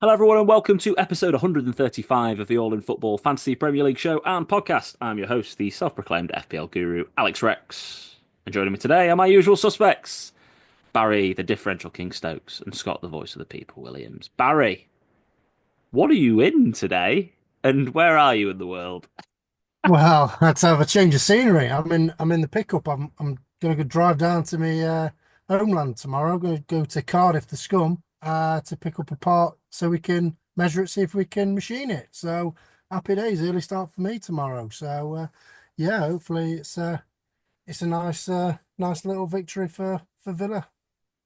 Hello, everyone, and welcome to episode 135 of the All in Football Fantasy Premier League show and podcast. I'm your host, the self proclaimed FPL guru, Alex Rex. And joining me today are my usual suspects Barry, the differential King Stokes, and Scott, the voice of the people, Williams. Barry, what are you in today? And where are you in the world? Well, let's have a change of scenery. I'm in the pickup. I'm gonna go drive down to my homeland tomorrow. I'm gonna go to Cardiff, the Scum, to pick up a part so we can measure it, see if we can machine it. So happy days, early start for me tomorrow. So yeah, hopefully it's a nice little victory for Villa.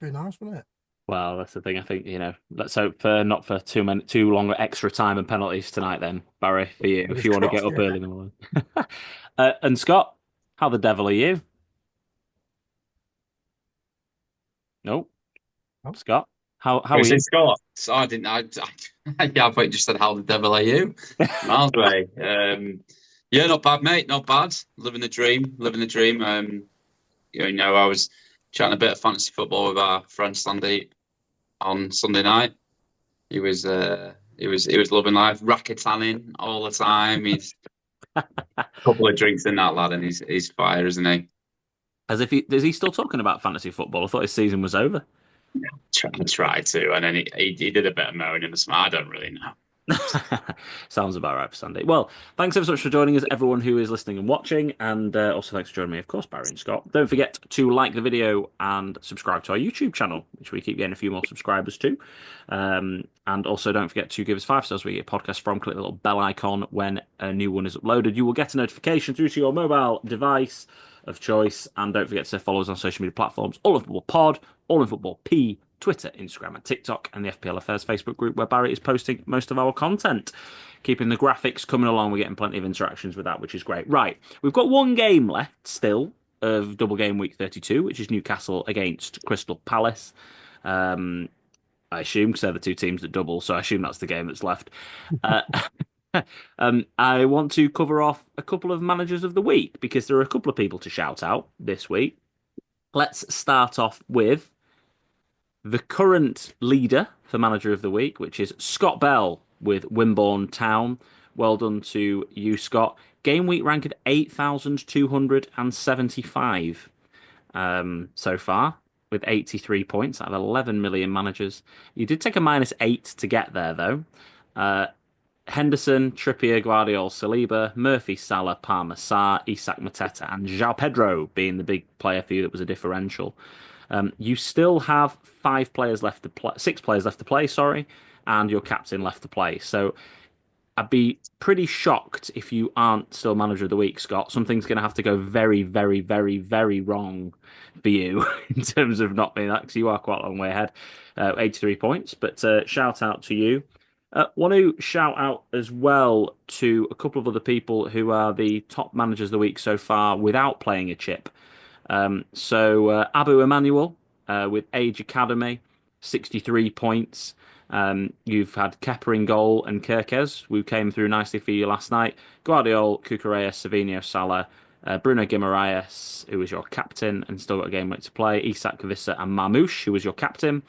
Be nice, wouldn't it? Well, that's the thing. I think, let's hope for not for too long extra time and penalties tonight, then, Barry, for you, if Fingers you want to get crossed, up yeah. early in the morning. And Scott, how the devil are you? No, Oh, Scott, how are Who's you? in Scott? So I didn't. Yeah, I thought you just said, "How the devil are you?" Miles away. Yeah, not bad, mate. Not bad. Living the dream. Living the dream. I was chatting a bit of fantasy football with our friend Sandy on Sunday night. He was loving life, racketanning all the time. He's a couple of drinks in that lad, and he's fire, isn't he? As if is he still talking about fantasy football? I thought his season was over. Try to, and then he did a bit of moaning and smile. I don't really know. Sounds about right for Sunday. Well, thanks ever so much for joining us, everyone who is listening and watching, and also thanks for joining me, of course, Barry and Scott. Don't forget to like the video and subscribe to our YouTube channel, which we keep getting a few more subscribers to. And also don't forget to give us 5 stars where you get a podcast from. Click the little bell icon when a new one is uploaded. You will get a notification through to your mobile device of choice, and don't forget to follow us on social media platforms. All in Football Pod, All in Football P, Twitter, Instagram, and TikTok, and the FPL Affairs Facebook group where Barry is posting most of our content. Keeping the graphics coming along, we're getting plenty of interactions with that, which is great. Right, we've got one game left still of double game week 32, which is Newcastle against Crystal Palace. Um, I assume because they're the two teams that double, so I assume that's the game that's left. Uh, I want to cover off a couple of managers of the week because there are a couple of people to shout out this week. Let's start off with the current leader for manager of the week, which is Scott Bell with Wimborne Town. Well done to you, Scott. Game week ranked 8,275 so far with 83 points out of 11 million managers. You did take a -8 to get there, though. Uh, Henderson, Trippier, Guardiola, Saliba, Murphy, Salah, Palmer, Sarr, Isak, Mateta, and João Pedro being the big player for you that was a differential. You still have 5 players left to play, 6 players left to play, sorry, and your captain left to play. So I'd be pretty shocked if you aren't still manager of the week, Scott. Something's going to have to go very, very, very, very wrong for you in terms of not being that, because you are quite a long way ahead, 83 points. But shout out to you. Want to shout out as well to a couple of other people who are the top managers of the week so far without playing a chip. Abu Emmanuel with Age Academy, 63 points. You've had Kepa in goal and Kirkez, who came through nicely for you last night. Guardiola, Cucurella, Savinho, Salah, Bruno Guimaraes, who was your captain and still got a game left to play. Isak Vissa and Marmoush, who was your captain.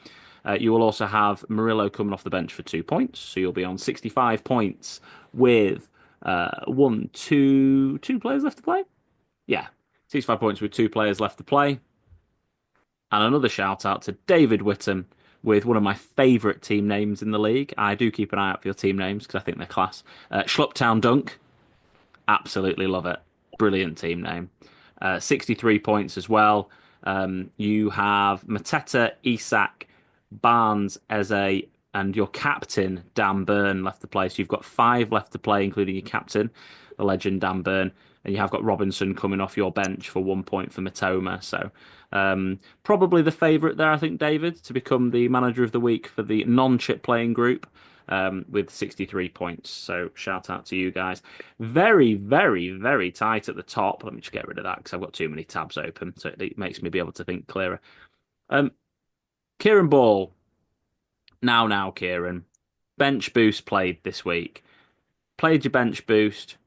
You will also have Murillo coming off the bench for 2 points, so you'll be on 65 points with two players left to play. Yeah, 65 points with 2 players left to play. And another shout out to David Whittam with one of my favourite team names in the league. I do keep an eye out for your team names because I think they're class. Schluptown Dunk, absolutely love it. Brilliant team name. 63 points as well. You have Mateta, Isak, Barnes, Eze, and your captain, Dan Burn, left to play. So you've got 5 left to play, including your captain, the legend Dan Burn. And you have got Robinson coming off your bench for 1 point for Matoma. So probably the favourite there, I think, David, to become the manager of the week for the non-chip playing group with 63 points. So shout out to you guys. Very, very, very tight at the top. Let me just get rid of that because I've got too many tabs open. So it makes me be able to think clearer. Um, Kieran Ball. Now, Kieran. Bench boost played this week. Played your bench boost.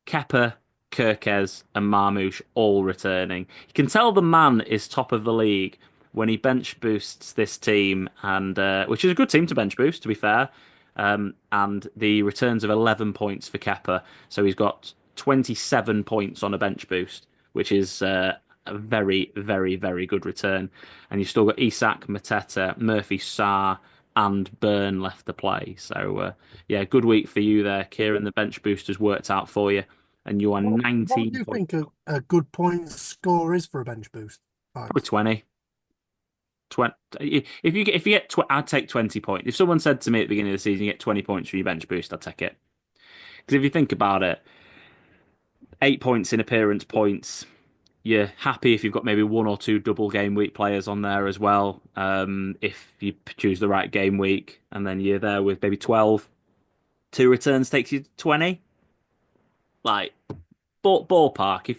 Kepa, Kirkez, and Marmoush all returning. You can tell the man is top of the league when he bench boosts this team, and which is a good team to bench boost, to be fair. And the returns of 11 points for Kepa, so he's got 27 points on a bench boost, which is a very, very, very good return. And you've still got Isak, Mateta, Murphy, Sarr, and Burn left to play. So yeah, good week for you there, Kieran. The bench boost has worked out for you, and you are What would 19 you points, think a good point score is for a bench boost? probably Vibes. 20. 20, if you get I'd take 20 points. If someone said to me at the beginning of the season you get 20 points for your bench boost, I'd take it. Because if you think about it, 8 points in appearance points. You're happy if you've got maybe one or two double game week players on there as well. If you choose the right game week, and then you're there with maybe 12. Two returns takes you to 20. Like ballpark.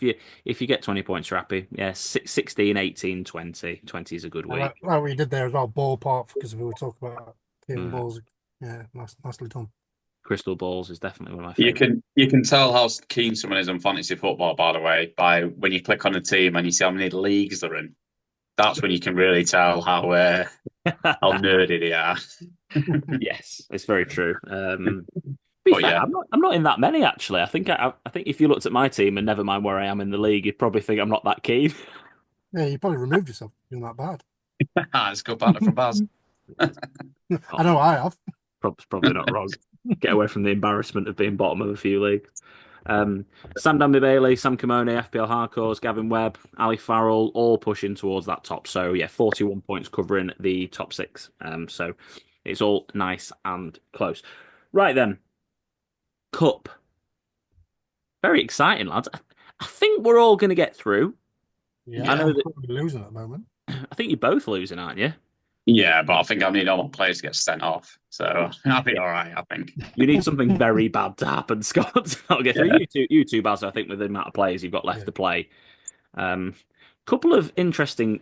If you get 20 points, you're happy. Yeah, 16, 18, 20. 20 is a good I like, week. like what you did there as well, ballpark, because we were talking about team Mm. balls. Yeah, nicely done. Crystal balls is definitely one of my You favourite. can tell how keen someone is on fantasy football, by the way, by when you click on a team and you see how many leagues they're in. That's when you can really tell how nerdy they are. Yes, it's very true. To be But fair, yeah, I'm not in that many actually. I think if you looked at my team and never mind where I am in the league, you'd probably think I'm not that keen. Yeah, you probably removed yourself. You're not bad. it's a good partner from Baz. I know I have. Probably not wrong. Get away from the embarrassment of being bottom of a few leagues. Sam Danby Bailey, Sam Kimone, FPL Hardcores, Gavin Webb, Ali Farrell, all pushing towards that top. So yeah, 41 points covering the top six. So it's all nice and close. Right then, Cup. Very exciting, lads. I think we're all going to get through. Yeah, I Yeah. know I'm that. probably losing at the moment. I think you're both losing, aren't you? Yeah, but I think I need all my players to get sent off. So I'll be all right, I think. You need something very bad to happen, Scott. I'll get through. Yeah. You two, Baz. I think with the amount of players you've got left Yeah. to play, um, couple of interesting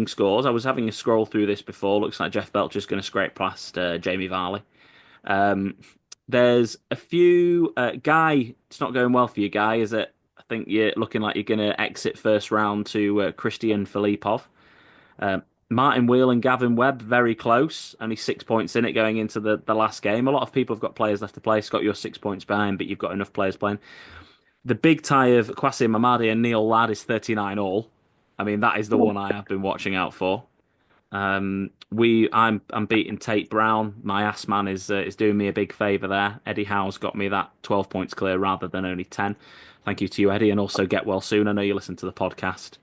scores. I was having a scroll through this before. Looks like Jeff Belcher's going to scrape past Jamie Varley. Um, there's a few Guy. It's not going well for you, Guy, is it? I think you're looking like you're going to exit first round to Christian Filipov. Um, Martin Wheel and Gavin Webb very close, only 6 points in it going into the last game. A lot of people have got players left to play. Scott, you're 6 points behind, but you've got enough players playing. The big tie of Kwasi Mamadi and Neil Ladd is 39 all. I mean, that is the one I have been watching out for. I'm beating Tate Brown. My ass man is doing me a big favour there. Eddie Howe's got me that 12 points clear rather than only 10. Thank you to you, Eddie, and also get well soon. I know you listen to the podcast.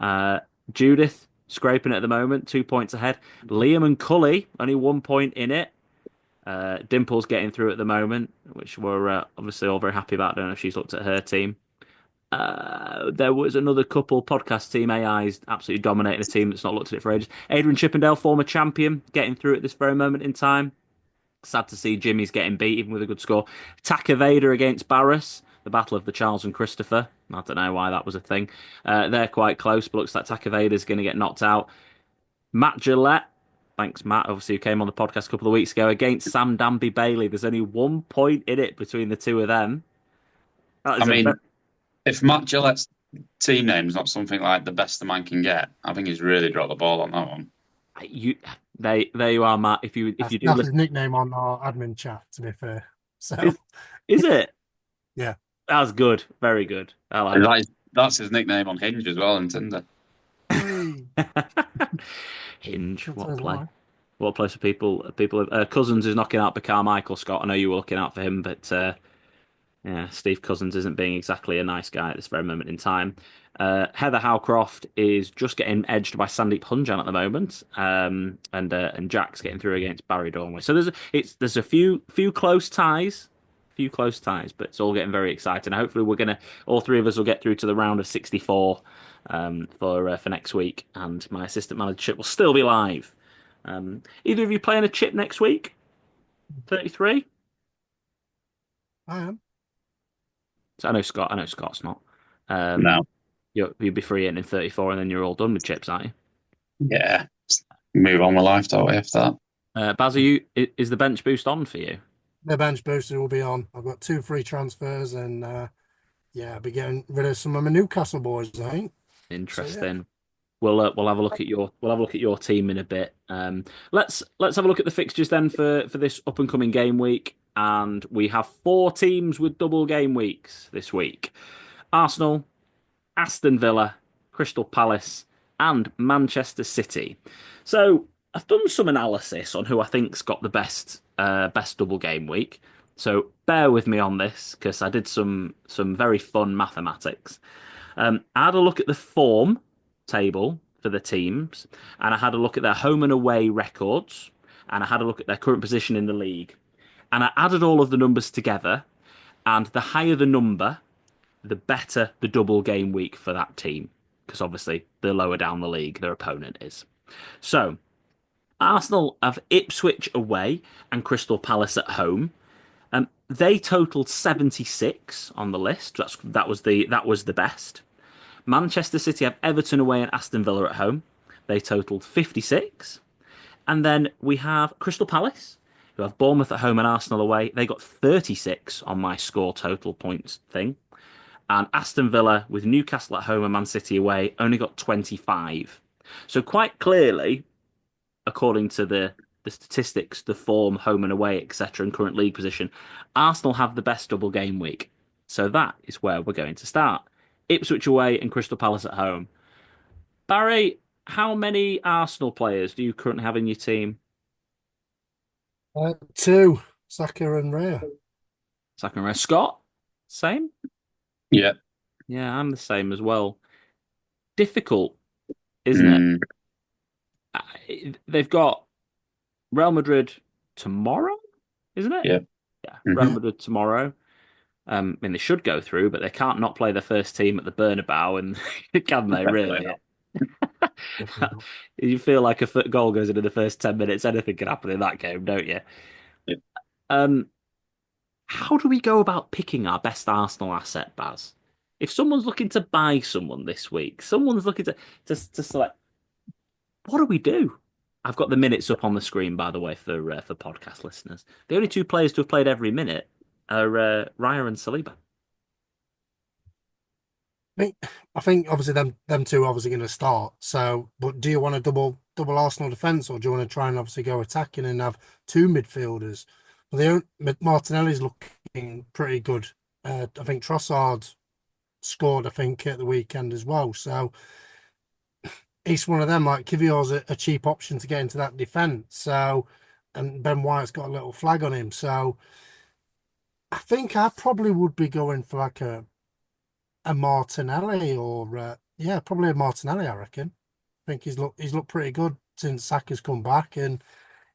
Uh, Judith scraping it at the moment, 2 points ahead. Liam and Cully only 1 point in it. Dimple's getting through at the moment, which we're obviously all very happy about. I don't know if she's looked at her team. There was another couple podcast team. AI's absolutely dominating a team that's not looked at it for ages. Adrian Chippendale, former champion, getting through at this very moment in time. Sad to see Jimmy's getting beat, even with a good score. Taka Vader against Barris, the battle of the Charles and Christopher. I don't know why that was a thing. They're quite close, but looks like Taka Vader's going to get knocked out. Matt Gillette, thanks Matt, obviously who came on the podcast a couple of weeks ago, against Sam Danby Bailey. There's only 1 point in it between the two of them. That I is a mean, if Matt Gillette's team name's not something like the best the man can get, I think he's really dropped the ball on that one. you. There you are, Matt. If you do That's his listen, nickname on our admin chat, to be fair. So, is it? yeah. That's good. Very good. I And like that's his nickname on Hinge as well and Tinder. Hey, it. Hinge. that's What a his play. life. What a place for people. People. Cousins is knocking out Bakar Michael Scott. I know you were looking out for him, but yeah, Steve Cousins isn't being exactly a nice guy at this very moment in time. Heather Howcroft is just getting edged by Sandeep Hunjan at the moment, and Jack's getting through against Barry Dornway. So there's a few close ties, but it's all getting very exciting. Hopefully, all three of us will get through to the round of 64 for next week, and my assistant manager will still be live. Either of you playing a chip next week? 33. I am. So I know Scott's not. No. You'll be free in 34, and then you're all done with chips, aren't you? Yeah. Move on with life, don't we, after that? Baz, is the bench boost on for you? The bench booster will be on. I've got 2 free transfers, and yeah, I'll be getting rid of some of my Newcastle boys, I think. So, yeah. Interesting. we'll have a look at your team in a bit. Let's have a look at the fixtures then for this up and coming game week, and we have four teams with double game weeks this week: Arsenal, Aston Villa, Crystal Palace, and Manchester City. So I've done some analysis on who I think's got the best double game week. So bear with me on this because I did some very fun mathematics. I had a look at the form table for the teams, and I had a look at their home and away records, and I had a look at their current position in the league, and I added all of the numbers together, and the higher the number, the better the double game week for that team, because obviously the lower down the league their opponent is. So Arsenal have Ipswich away and Crystal Palace at home. They totaled 76 on the list. That was the best. Manchester City have Everton away and Aston Villa at home. They totaled 56. And then we have Crystal Palace, who have Bournemouth at home and Arsenal away. They got 36 on my score total points thing. And Aston Villa, with Newcastle at home and Man City away, only got 25. So quite clearly, according to the statistics, the form, home and away, etc., and current league position, Arsenal have the best double game week. So that is where we're going to start. Ipswich away and Crystal Palace at home. Barry, how many Arsenal players do you currently have in your team? Two, Saka and Raya. Second row. Scott? Same? Yeah. Yeah, I'm the same as well. Difficult, isn't it? Mm, They've got Real Madrid tomorrow, isn't it? yeah. Yeah, Real Mhm. Madrid tomorrow. I mean, they should go through, but they can't not play their first team at the Bernabeu, and can they Definitely really? not. Definitely not. You feel like a goal goes into the first 10 minutes, anything can happen in that game, don't you? Yeah. Um, how do we go about picking our best Arsenal asset, Baz? If someone's looking to buy someone this week, someone's looking to select, what do we do? I've got the minutes up on the screen, by the way, for podcast listeners. The only two players to have played every minute are Raya and Saliba. I think, I think obviously them two are obviously going to start. So, but do you want a double Arsenal defence, or do you want to try and obviously go attacking and have two midfielders? Well, Martinelli's looking pretty good. I think Trossard scored, I think, at the weekend as well. So each one of them, like Kivior's a cheap option to get into that defence. So, and Ben White's got a little flag on him. So I think I probably would be going for like a Martinelli or yeah, probably a Martinelli. I reckon. I think he's looked pretty good since Saka's come back, and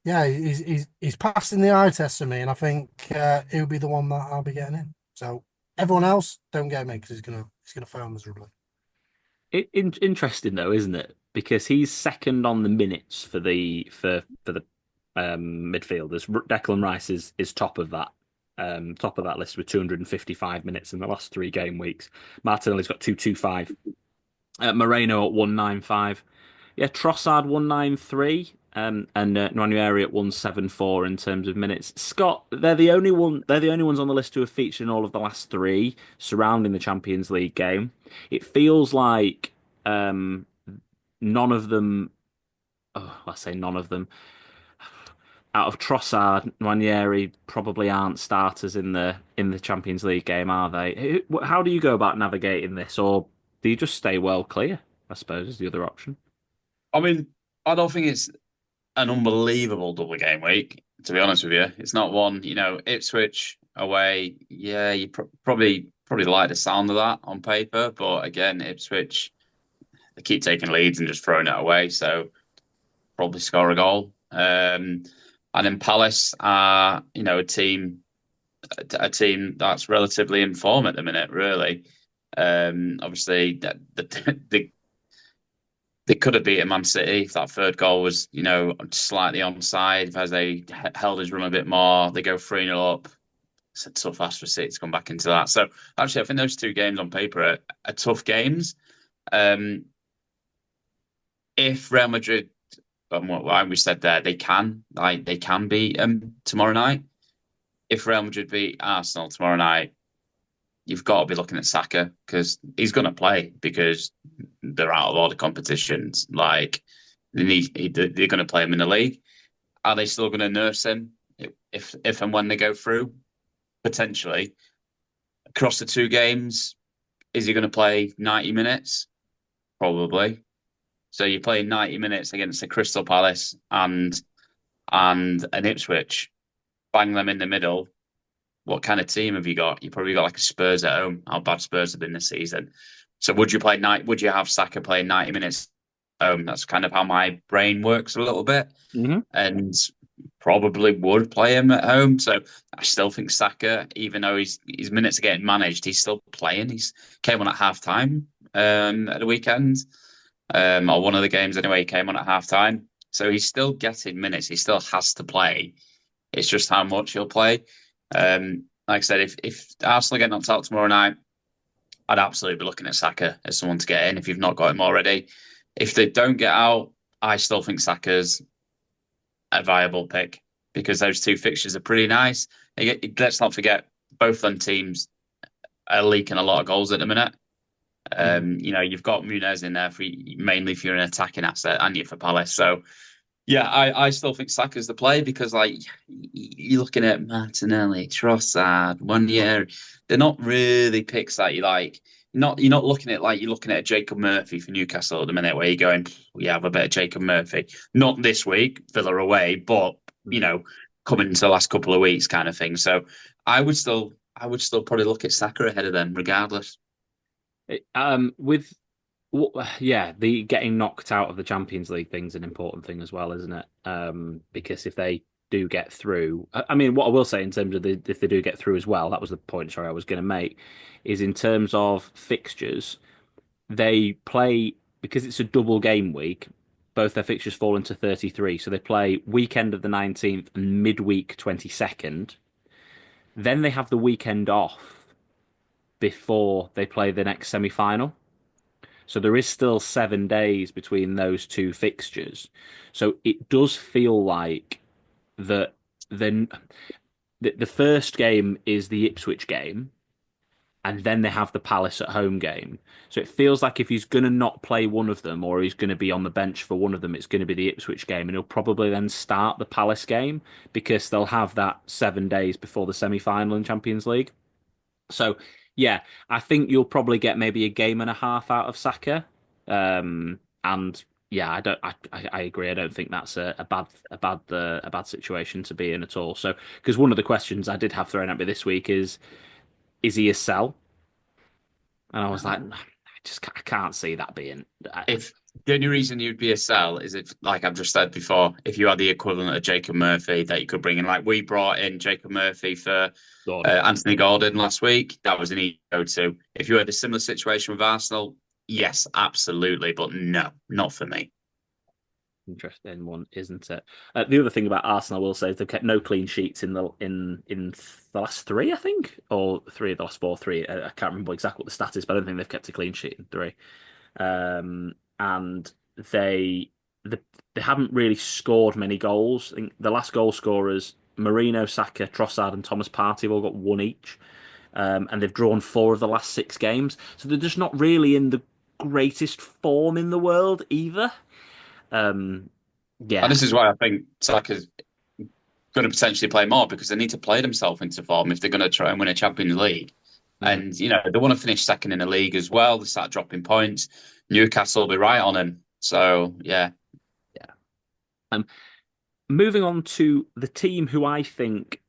yeah, he's passing the eye test for me, and I think he'll be the one that I'll be getting in. So everyone else, don't get me because he's gonna fail miserably. Interesting though, isn't it? Because he's second on the minutes for the midfielders. Declan Rice is top of that list with 255 minutes in the last three game weeks. Martinelli's got 225. Moreno at 195. Yeah, Trossard 193. And Nwaneri at 174 in terms of minutes. Scott, they're the only one. They're the only ones on the list who have featured in all of the last three surrounding the Champions League game. It feels like none of them. Oh, I say none of them. Out of Trossard, Nwaneri probably aren't starters in the Champions League game, are they? How do you go about navigating this, or do you just stay well clear? I suppose is the other option. I mean, I don't think it's an unbelievable double game week, to be honest with you. It's not one, Ipswich away. Yeah, you probably like the sound of that on paper, but again, Ipswich, they keep taking leads and just throwing it away, so probably score a goal. And then Palace are, a team that's relatively in form at the minute, really. Obviously, they could have beaten Man City if that third goal was, slightly onside. As they held his run a bit more, they go 3-0 up. It's a tough ask for City to come back into that. So actually, I think those two games on paper are tough games. If Real Madrid, what we said there, they can beat tomorrow night. If Real Madrid beat Arsenal tomorrow night, you've got to be looking at Saka because he's going to play because they're out of all the competitions. Like they're going to play him in the league. Are they still going to nurse him if and when they go through? Potentially. Across the two games, is he going to play 90 minutes? Probably. So you're playing 90 minutes against the Crystal Palace and an Ipswich. Bang them in the middle. What kind of team have you got? You probably got like a Spurs at home. How bad Spurs have been this season. So would you have Saka playing 90 minutes at home? That's kind of how my brain works a little bit. Mm-hmm. And probably would play him at home. So I still think Saka, even though his minutes are getting managed, he's still playing. He's came on at half time at the weekend. Or one of the games anyway, he came on at half time. So he's still getting minutes. He still has to play. It's just how much he'll play. Like I said, if Arsenal get knocked out tomorrow night, I'd absolutely be looking at Saka as someone to get in if you've not got him already. If they don't get out, I still think Saka's a viable pick because those two fixtures are pretty nice. Let's not forget, both them teams are leaking a lot of goals at the minute. You've got Muniz in there mainly if you're an attacking asset and you're for Palace. So yeah, I still think Saka's the play because like you're looking at Martinelli, Trossard, 1 year. They're not really picks that you like. You're not looking at like you're looking at a Jacob Murphy for Newcastle at the minute where you're going, yeah, have a bit of Jacob Murphy. Not this week, Villa away, but coming into the last couple of weeks kind of thing. So I would still probably look at Saka ahead of them regardless. With the getting knocked out of the Champions League thing's an important thing as well, isn't it? Because if they do get through, I mean, what I will say in terms of if they do get through as well, that was the point, sorry, I was going to make, is in terms of fixtures, they play, because it's a double game week, both their fixtures fall into 33. So they play weekend of the 19th and midweek 22nd. Then they have the weekend off before they play the next semi-final. So there is still 7 days between those two fixtures. So it does feel like that then the first game is the Ipswich game, and then they have the Palace at home game. So it feels like if he's going to not play one of them or he's going to be on the bench for one of them, it's going to be the Ipswich game, and he'll probably then start the Palace game because they'll have that 7 days before the semi-final in Champions League. So yeah, I think you'll probably get maybe a game and a half out of Saka. And yeah, I agree. I don't think that's a bad situation to be in at all. So because one of the questions I did have thrown at me this week is he a sell? And I was like, I can't see that being. If the only reason you'd be a sell is if, like I've just said before, if you had the equivalent of Jacob Murphy that you could bring in, like we brought in Jacob Murphy for Anthony Gordon last week, that was an easy go-to. If you had a similar situation with Arsenal, yes, absolutely, but no, not for me. Interesting one, isn't it? The other thing about Arsenal, I will say, is they've kept no clean sheets in the last three, I think, or three of the last four. Three, I can't remember exactly what the stat is, but I don't think they've kept a clean sheet in three. And they haven't really scored many goals. I think the last goal scorers, Marino, Saka, Trossard, and Thomas Partey, have all got one each, and they've drawn 4 of the last 6 games. So they're just not really in the greatest form in the world either. And Yeah, this is why I think Saka's going to potentially play more because they need to play themselves into form if they're going to try and win a Champions League. And, they want to finish second in the league as well. They start dropping points. Newcastle will be right on him. So, yeah. Yeah. Moving on to the team who I think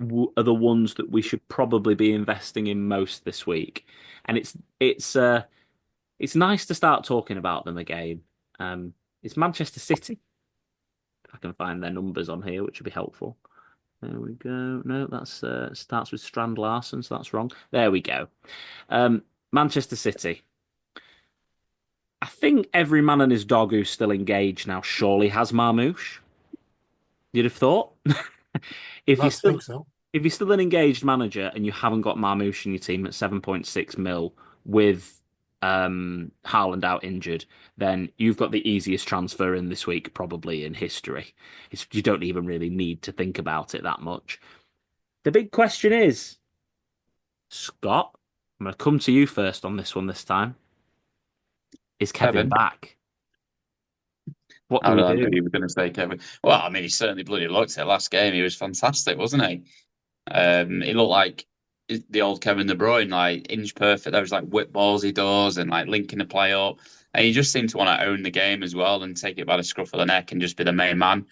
are the ones that we should probably be investing in most this week. And it's nice to start talking about them again. It's Manchester City. If I can find their numbers on here, which would be helpful. There we go. No, that's starts with Strand Larsen, so that's wrong. There we go. Manchester City. I think every man and his dog who's still engaged now surely has Marmoush. You'd have thought. If I you're still think so. if you're still an engaged manager and you haven't got Marmoush in your team at 7.6 mil with Haaland out injured, then you've got the easiest transfer in this week probably in history. You don't even really need to think about it that much. The big question is, Scott, I'm going to come to you first on this one this time. Is Kevin Kevin. back? What do I we don't know do? who you were going to say, Kevin. Well, I mean, he certainly bloody looked it last game. He was fantastic, wasn't he? He looked like the old Kevin De Bruyne, like inch perfect. There was like whip balls he does and like linking the play up. And he just seemed to want to own the game as well and take it by the scruff of the neck and just be the main man.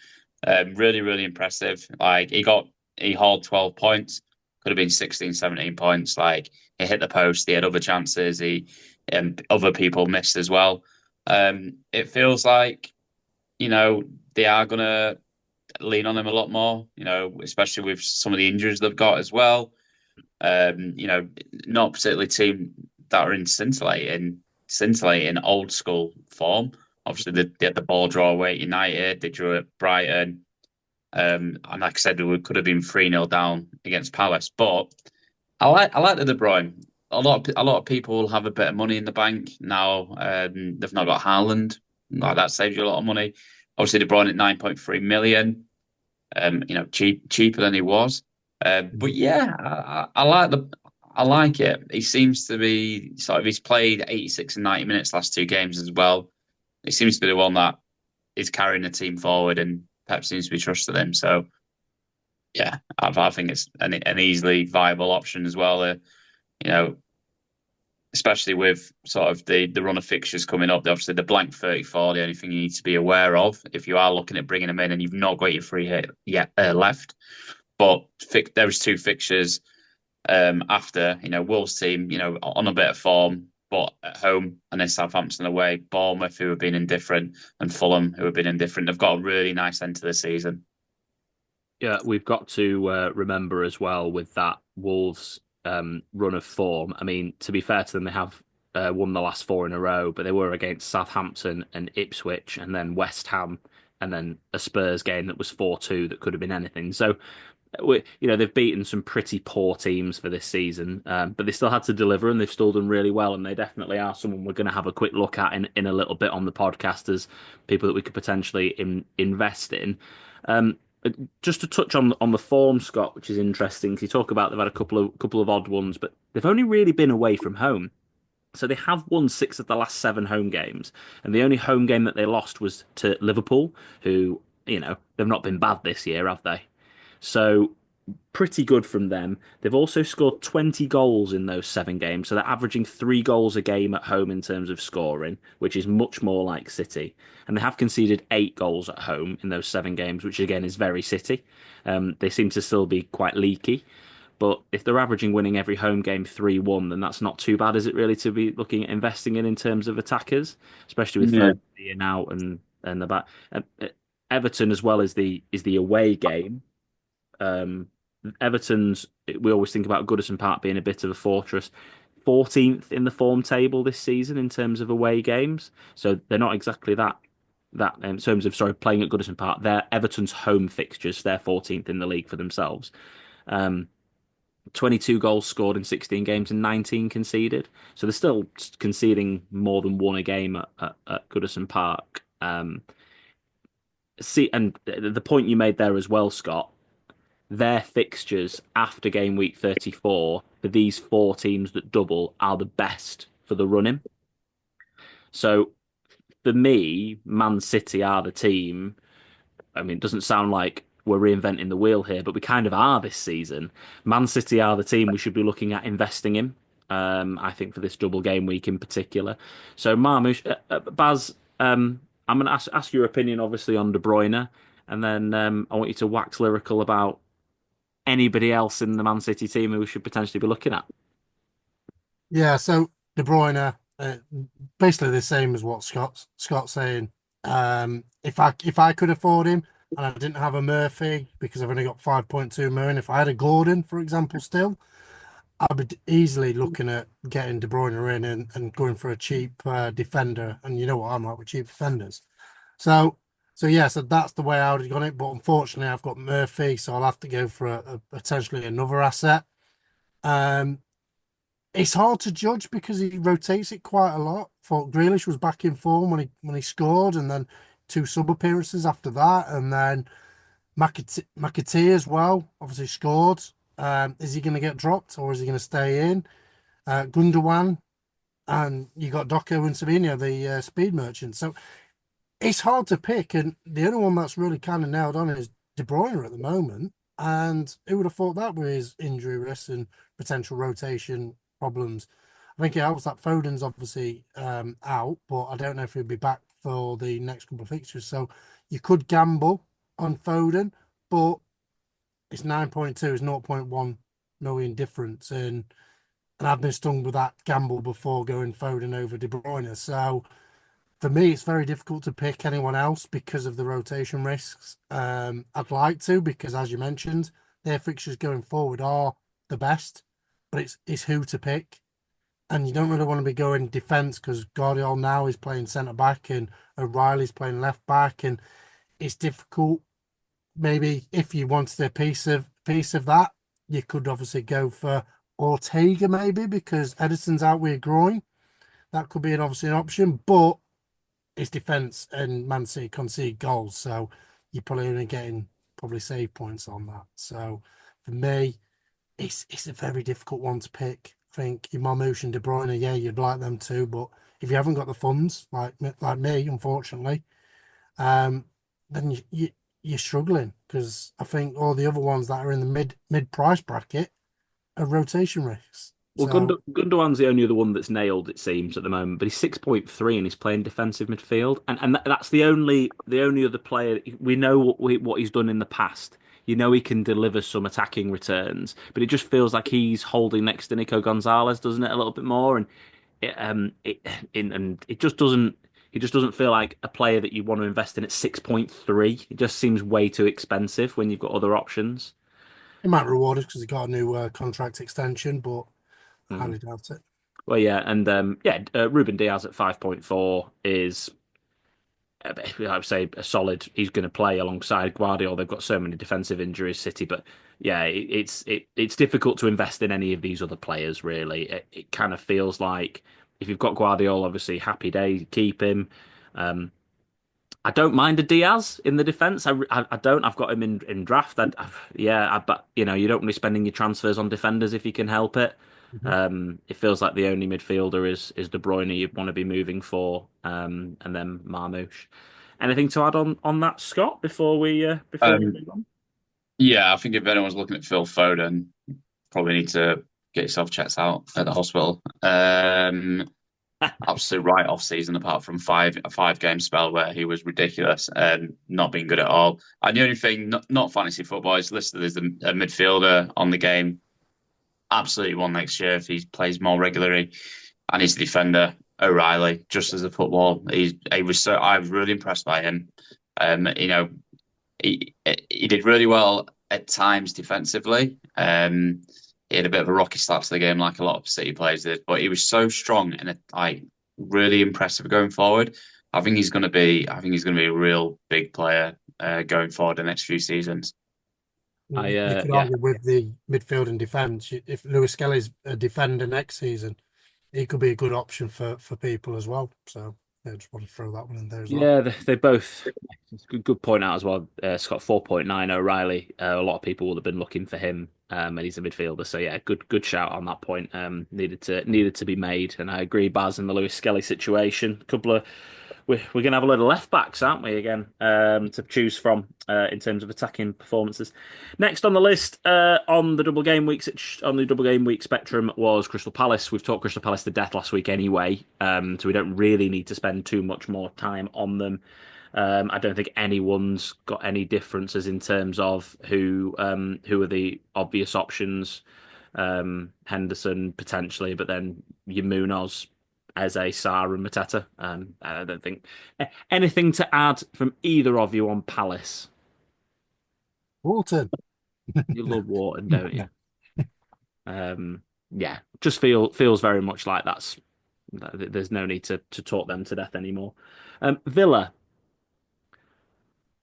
Really, really impressive. Like he hauled 12 points, could have been 16, 17 points. Like he hit the post, he had other chances, he other people missed as well. It feels like, they are gonna lean on him a lot more, especially with some of the injuries they've got as well. Not particularly team that are in scintillating old school form. Obviously, they had the ball draw away at United, they drew at Brighton. And like I said, we could have been 3-0 down against Palace. But I like the De Bruyne. A lot of people will have a bit of money in the bank now. They've not got Haaland. Like that saves you a lot of money. Obviously, De Bruyne at 9.3 million. Cheaper than he was. But yeah, I like it. He seems to be sort of he's played 86 and 90 minutes last two games as well. He seems to be the one that is carrying the team forward, and Pep seems to be trusted him. So yeah, I think it's an easily viable option as well. You know, especially with sort of the run of fixtures coming up. Obviously, the blank 34, the only thing you need to be aware of if you are looking at bringing them in and you've not got your free hit yet left. But there was two fixtures after, Wolves team, on a bit of form, but at home, and then Southampton away, Bournemouth, who have been indifferent, and Fulham, who have been indifferent. They've got a really nice end to the season. Yeah, we've got to remember as well with that Wolves run of form. I mean, to be fair to them, they have won the last four in a row, but they were against Southampton and Ipswich, and then West Ham, and then a Spurs game that was 4-2 that could have been anything. So, they've beaten some pretty poor teams for this season, but they still had to deliver, and they've still done really well. And they definitely are someone we're going to have a quick look at in a little bit on the podcast as people that we could potentially invest in. Um, just to touch on the form, Scott, which is interesting. 'Cause you talk about they've had a couple of odd ones, but they've only really been away from home. So they have won six of the last seven home games, and the only home game that they lost was to Liverpool, who they've not been bad this year, have they? So pretty good from them. They've also scored 20 goals in those seven games, so they're averaging 3 goals a game at home in terms of scoring, which is much more like City. And they have conceded 8 goals at home in those seven games, which again is very City. They seem to still be quite leaky. But if they're averaging winning every home game 3-1, then that's not too bad, is it really, to be looking at investing in terms of attackers, especially with Yeah. Foden being out and the back. Everton as well is the away game. Um, Everton's, we always think about Goodison Park being a bit of a fortress. 14th in the form table this season in terms of away games, so they're not exactly that in terms of playing at Goodison Park. They're Everton's home fixtures. They're 14th in the league for themselves. 22 goals scored in 16 games and 19 conceded. So they're still conceding more than one a game at Goodison Park. And the point you made there as well, Scott, their fixtures after game week 34 for these four teams that double are the best for the running. So for me, Man City are the team. I mean, it doesn't sound like we're reinventing the wheel here, but we kind of are this season. Man City are the team we should be looking at investing in. I think for this double game week in particular. So, Marmoush, Baz, I'm going to ask your opinion, obviously, on De Bruyne, and then I want you to wax lyrical about anybody else in the Man City team who we should potentially be looking at. Yeah, so De Bruyne, basically the same as what Scott's saying. If I could afford him and I didn't have a Murphy because I've only got 5.2 million, if I had a Gordon, for example, still, I'd be easily looking at getting De Bruyne in and going for a cheap defender. And you know what I'm like with cheap defenders. So so that's the way I would have gone it. But unfortunately, I've got Murphy, so I'll have to go for a potentially another asset. Um, it's hard to judge because he rotates it quite a lot. Thought Grealish was back in form when he scored, and then two sub appearances after that, and then McAtee as well. Obviously scored. Is he going to get dropped or is he going to stay in? Gundogan, and you got Doco and Sabino, the speed merchant. So it's hard to pick, and the only one that's really kind of nailed on is De Bruyne at the moment. And who would have thought that with his injury risk and potential rotation problems? I think it helps that Foden's obviously out, but I don't know if he'll be back for the next couple of fixtures. So you could gamble on Foden, but it's 9.2, it's 0.1 million difference. And I've been stung with that gamble before going Foden over De Bruyne. So for me, it's very difficult to pick anyone else because of the rotation risks. I'd like to because, as you mentioned, their fixtures going forward are the best, but it's who to pick, and you don't really want to be going defence because Guardiola now is playing centre back and O'Reilly's playing left back, and it's difficult. Maybe if you wanted a piece of that, you could obviously go for Ortega maybe because Edison's out with a groin. That could be obviously an option, but it's defence and Man City concede goals, so you're probably only getting probably save points on that. So for me, it's a very difficult one to pick. I think your Marmoush and De Bruyne, yeah, you'd like them too, but if you haven't got the funds, like me, unfortunately, um, then you're struggling because I think all the other ones that are in the mid price bracket are rotation risks. Well, So Gundogan's the only other one that's nailed, it seems, at the moment. But he's 6.3 and he's playing defensive midfield, and that's the only other player we know what he's done in the past. You know he can deliver some attacking returns, but it just feels like he's holding next to Nico Gonzalez, doesn't it, a little bit more, and it just doesn't. He just doesn't feel like a player that you want to invest in at 6.3. It just seems way too expensive when you've got other options. he might reward us because he got a new contract extension, but I Mm. highly doubt it. Well, yeah, and Ruben Diaz at 5.4 is, I would say, a solid. He's going to play alongside Guardiola. They've got so many defensive injuries, City, but yeah, it's difficult to invest in any of these other players. Really, it kind of feels like if you've got Guardiola, obviously happy day, keep him. Um, I don't mind a Diaz in the defence. I don't. I've got him in draft. But you don't want to be spending your transfers on defenders if you can help it. Mhm. It feels like the only midfielder is De Bruyne you'd want to be moving for, and then Marmoush. Anything to add on that, Scott? Before we Um, move on? yeah, I think if anyone's looking at Phil Foden, probably need to get yourself checked out at the hospital. Absolute write-off season apart from a 5 game spell where he was ridiculous and not being good at all. And the only thing, not fantasy football, is listed as a midfielder on the game. Absolutely one next year if he plays more regularly. And he's the defender, O'Reilly, just as a football. I was really impressed by him. You know, he did really well at times defensively. He had a bit of a rocky start to the game, like a lot of City players did, but he was so strong and like really impressive going forward. I think he's going to be a real big player going forward the next few seasons. You could Yeah. argue with the midfield and defence. If Lewis Kelly's a defender next season, he could be a good option for people as well. So yeah, just want to throw that one in there as well. Yeah, they both. It's a good point out as well. Scott 4.9 O'Reilly. A lot of people would have been looking for him, and he's a midfielder. So yeah, good shout on that point. Needed to be made, and I agree. Baz in the Lewis Skelly situation. A couple of we're gonna have a load of left backs, aren't we? Again, to choose from in terms of attacking performances. Next on the list, on the double game week spectrum was Crystal Palace. We've talked Crystal Palace to death last week anyway, so we don't really need to spend too much more time on them. I don't think anyone's got any differences in terms of who are the obvious options. Henderson potentially, but then your Munoz, Eze, Sarr, and Mateta. I don't think anything to add from either of you on Palace. Walton. You No. love Wharton, don't Yeah. you? Yeah, just feels very much like there's no need to talk them to death anymore. Villa,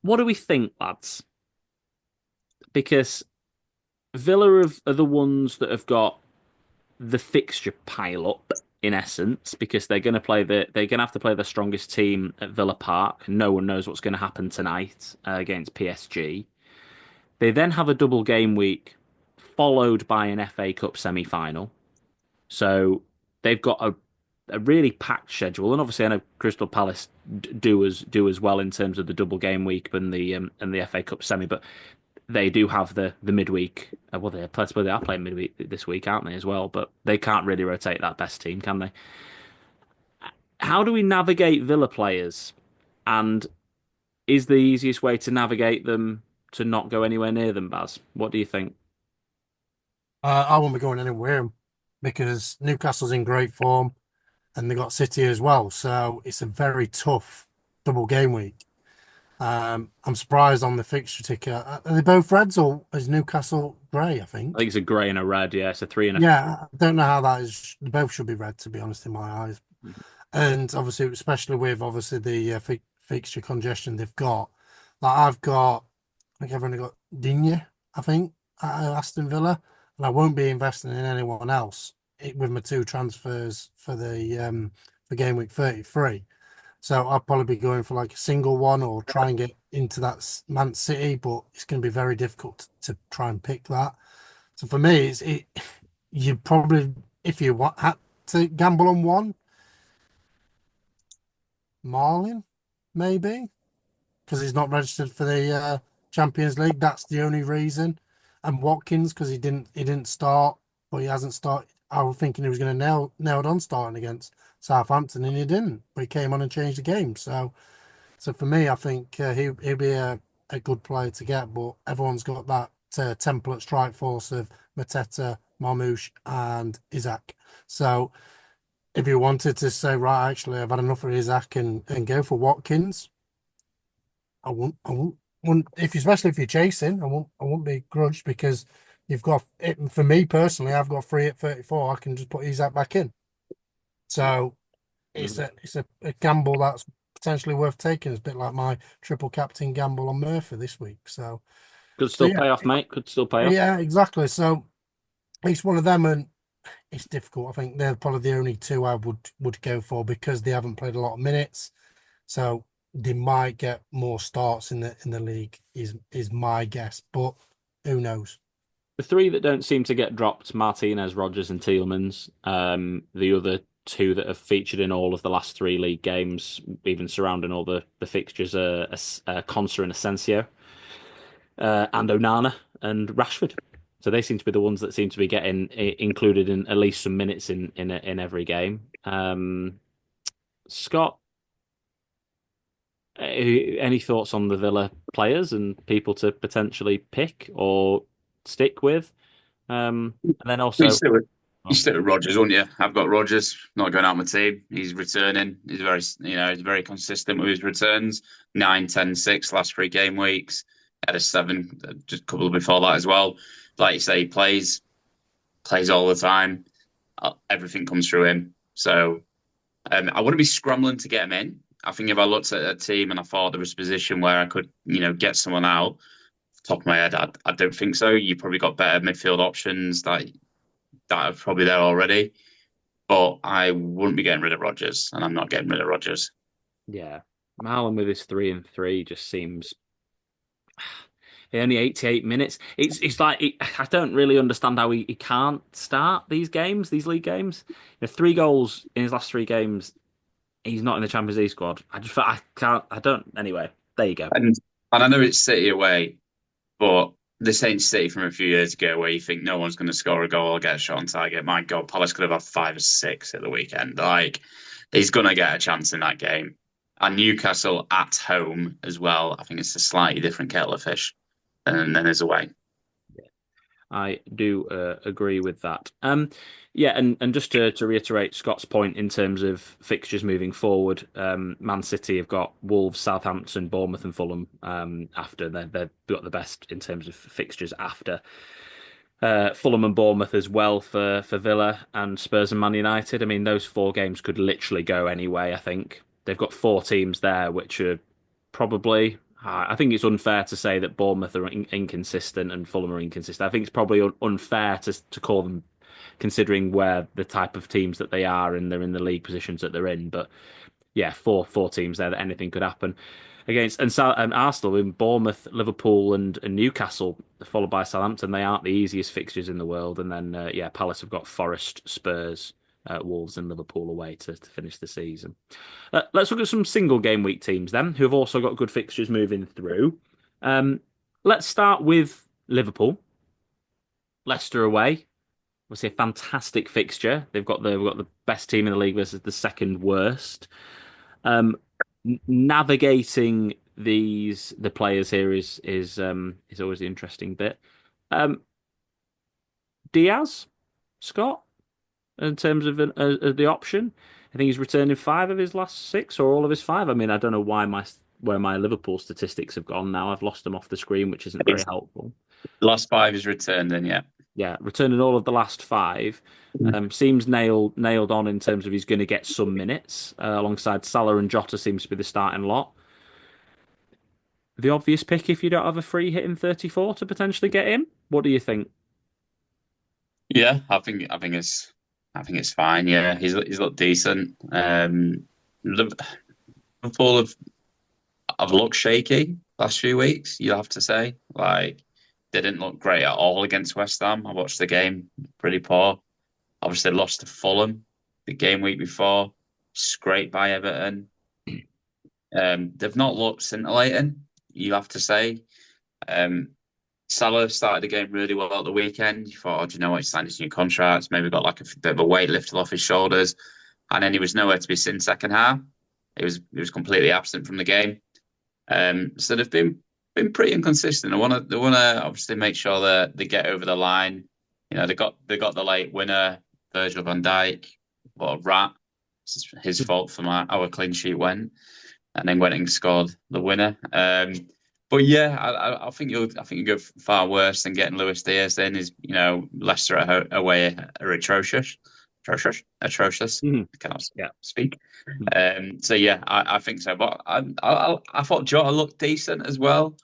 what do we think, lads? Because Villa are the ones that have got the fixture pile up in essence, because they're going to have to play their strongest team at Villa Park. No one knows what's going to happen tonight against PSG. They then have a double game week followed by an FA Cup semi-final. So they've got a really packed schedule, and obviously I know Crystal Palace do as well in terms of the double game week and the FA Cup semi, but they do have the midweek. Well, they are playing midweek this week, aren't they, as well? But they can't really rotate that best team, can they? How do we navigate Villa players? And is the easiest way to navigate them to not go anywhere near them, Baz? What do you think? I won't be going anywhere because Newcastle's in great form and they got City as well. So it's a very tough double game week. I'm surprised on the fixture ticker. Are they both reds or is Newcastle grey, I I think? think it's a grey and a red. Yeah, it's a three and a. Yeah, I don't know how that is. They both should be red, to be honest, in my eyes. And obviously, especially with obviously the fixture congestion they've got. Like I think I've only got Digne, I think, at Aston Villa, and I won't be investing in anyone else with my two transfers for game week 33. So I'll probably be going for like a single one or try and get into that Man City, but it's going to be very difficult to try and pick that. So for me, you probably if you had to gamble on one, Marlin, maybe because he's not registered for the Champions League. That's the only reason. And Watkins because he didn't start, but he hasn't started. I was thinking he was going to nailed on starting against Southampton, and he didn't. But he came on and changed the game. So for me, I think he'll be a good player to get. But everyone's got that template strike force of Mateta, Marmoush, and Isaac. So if you wanted to say, right, actually, I've had enough of Isaac and go for Watkins, I won't, if especially if you're chasing, I won't be grudged because you've got it. For me personally, I've got free at 34. I can just put Isaac back in. So Mhm. it's a gamble that's potentially worth taking. It's a bit like my triple captain gamble on Murphy this week. Could So still yeah, pay off, mate. Could still pay off. yeah, exactly. So it's one of them, and it's difficult. I think they're probably the only two I would go for because they haven't played a lot of minutes. So they might get more starts in the league is my guess, but who knows? The three that don't seem to get dropped: Martinez, Rogers, and Tielemans. The other two that have featured in all of the last three league games, even surrounding all the fixtures, are Konsa and Asensio, and Onana and Rashford. So they seem to be the ones that seem to be getting included in at least some minutes in every game. Scott, any thoughts on the Villa players and people to potentially pick or stick with? And then You also, stick with, you oh, stick with Rogers, won't you? I've got Rogers, not going out my team. He's returning. He's very consistent with his returns. 9, 10, 6 last three game weeks. Had a 7, just a couple before that as well. Like you say, he plays all the time. Everything comes through him. So I wouldn't be scrambling to get him in. I think if I looked at a team and I thought there was a position where I could, get someone out, top of my head, I don't think so. You probably got better midfield options that are probably there already. But I wouldn't be getting rid of Rodgers, and I'm not getting rid of Rodgers. yeah, Marlon with his 3 and 3 just seems only 88 minutes. It's like I don't really understand how he can't start these games, these league games. 3 goals in his last 3 games. He's not in the Champions League squad. I can't. I don't. Anyway, there you go. And I know it's City away, but this ain't City from a few years ago where you think no one's going to score a goal or get a shot on target. My God, Palace could have had 5 or 6 at the weekend. Like, he's going to get a chance in that game. And Newcastle at home as well. I think it's a slightly different kettle of fish than is away. I do agree with that. Yeah, and just to reiterate Scott's point in terms of fixtures moving forward, Man City have got Wolves, Southampton, Bournemouth, and Fulham. After they've got the best in terms of fixtures after. Fulham and Bournemouth as well for Villa and Spurs and Man United. I mean, those 4 games could literally go any way. I think they've got 4 teams there, which are probably. I think it's unfair to say that Bournemouth are inconsistent and Fulham are inconsistent. I think it's probably unfair to call them, considering where the type of teams that they are and they're in the league positions that they're in. But yeah, four teams there that anything could happen. and Arsenal in Bournemouth, Liverpool, and Newcastle, followed by Southampton. They aren't the easiest fixtures in the world. And then yeah, Palace have got Forest, Spurs, Wolves, and Liverpool away to finish the season. Let's look at some single game week teams then, who have also got good fixtures moving through. Um, let's start with Liverpool. Leicester away. Obviously, a fantastic fixture. They've got the best team in the league versus the second worst. Um, Navigating the players here is always the interesting bit. Um, Diaz, Scott, in terms of the option, I think he's returned in 5 of his last 6 or all of his 5. I mean, I don't know where my Liverpool statistics have gone now. I've lost them off the screen, which isn't very helpful. Last 5 is returned, then yeah. Yeah, returning all of the last 5. Seems nailed on in terms of he's going to get some minutes alongside Salah and Jota seems to be the starting lot. The obvious pick if you don't have a free hit in 34 to potentially get him. What do you think? Yeah, I think it's fine. Yeah, he's looked decent. Liverpool have looked shaky last few weeks. You have to say, like, they didn't look great at all against West Ham. I watched the game, pretty poor. Obviously, lost to Fulham the game week before, scraped by Everton. They've not looked scintillating. You have to say. Um, Salah started the game really well at the weekend. You thought, oh, do you know what? He signed his new contract. Maybe got like a bit of a weight lifted off his shoulders, and then he was nowhere to be seen second half. He was completely absent from the game. So they've been pretty inconsistent. They wanna obviously make sure that they get over the line. You know, they got the late winner, Virgil van Dijk. What a rat! It's his fault for our clean sheet went, and then went and scored the winner. But yeah, I think you go far worse than getting Luis Diaz. Then is Leicester away are atrocious. Mhm. I cannot Yeah. speak. So yeah, I think so. But I thought Jota looked decent as well.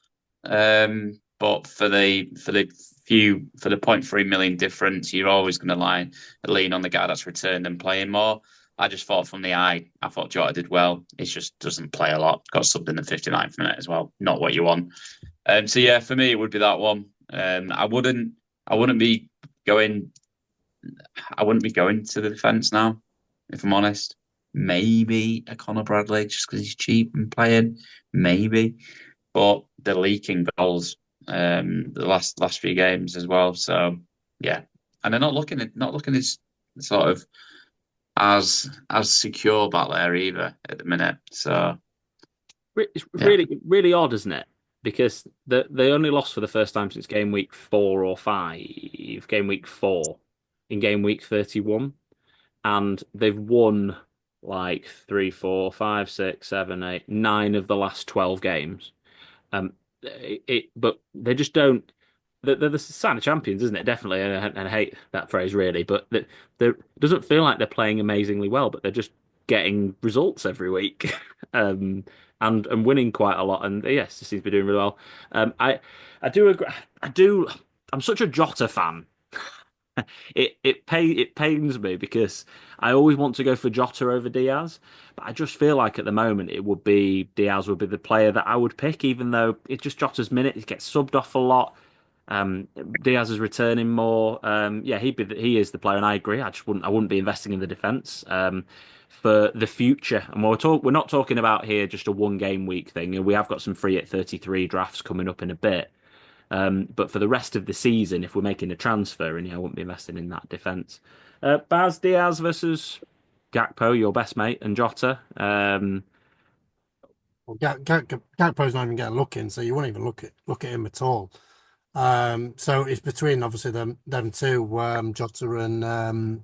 But for the 0.3 million difference, you're always going to lean on the guy that's returned and playing more. I just thought from the eye, I thought Jota did well. It just doesn't play a lot. Got subbed in the 59th minute as well. Not what you want. So yeah, for me, it would be that one. I wouldn't be going. I wouldn't be going to the defence now, if I'm honest. Maybe a Conor Bradley just because he's cheap and playing. Maybe, but they're leaking goals. The last few games as well. So yeah, and they're not looking as sort of as secure back there either at the minute. So It's yeah, really odd, isn't it? Because they only lost for the first time since game week 4 or 5, game week 4, in game week 31, and they've won like 3, 4, 5, 6, 7, 8, 9 of the last 12 games. But they just don't. They're the sign of champions, isn't it? Definitely, and I hate that phrase really, but it doesn't feel like they're playing amazingly well, but they're just getting results every week, and winning quite a lot. And yes, they seem to be doing really well. I do agree. I do. I'm such a Jota fan. It pains me because I always want to go for Jota over Diaz, but I just feel like at the moment Diaz would be the player that I would pick, even though it's just Jota's minutes. He gets subbed off a lot. Diaz is returning more. Yeah, he is the player, and I agree. I wouldn't be investing in the defense for the future. And we're not talking about here just a 1 game week thing. And we have got some free at 33 drafts coming up in a bit. But for the rest of the season, if we're making a transfer, and I wouldn't be investing in that defense. Baz, Diaz versus Gakpo, your best mate, and Jota. Well, Gakpo's not even getting a look in, so you won't even look at him at all. So it's between obviously them two, Jota and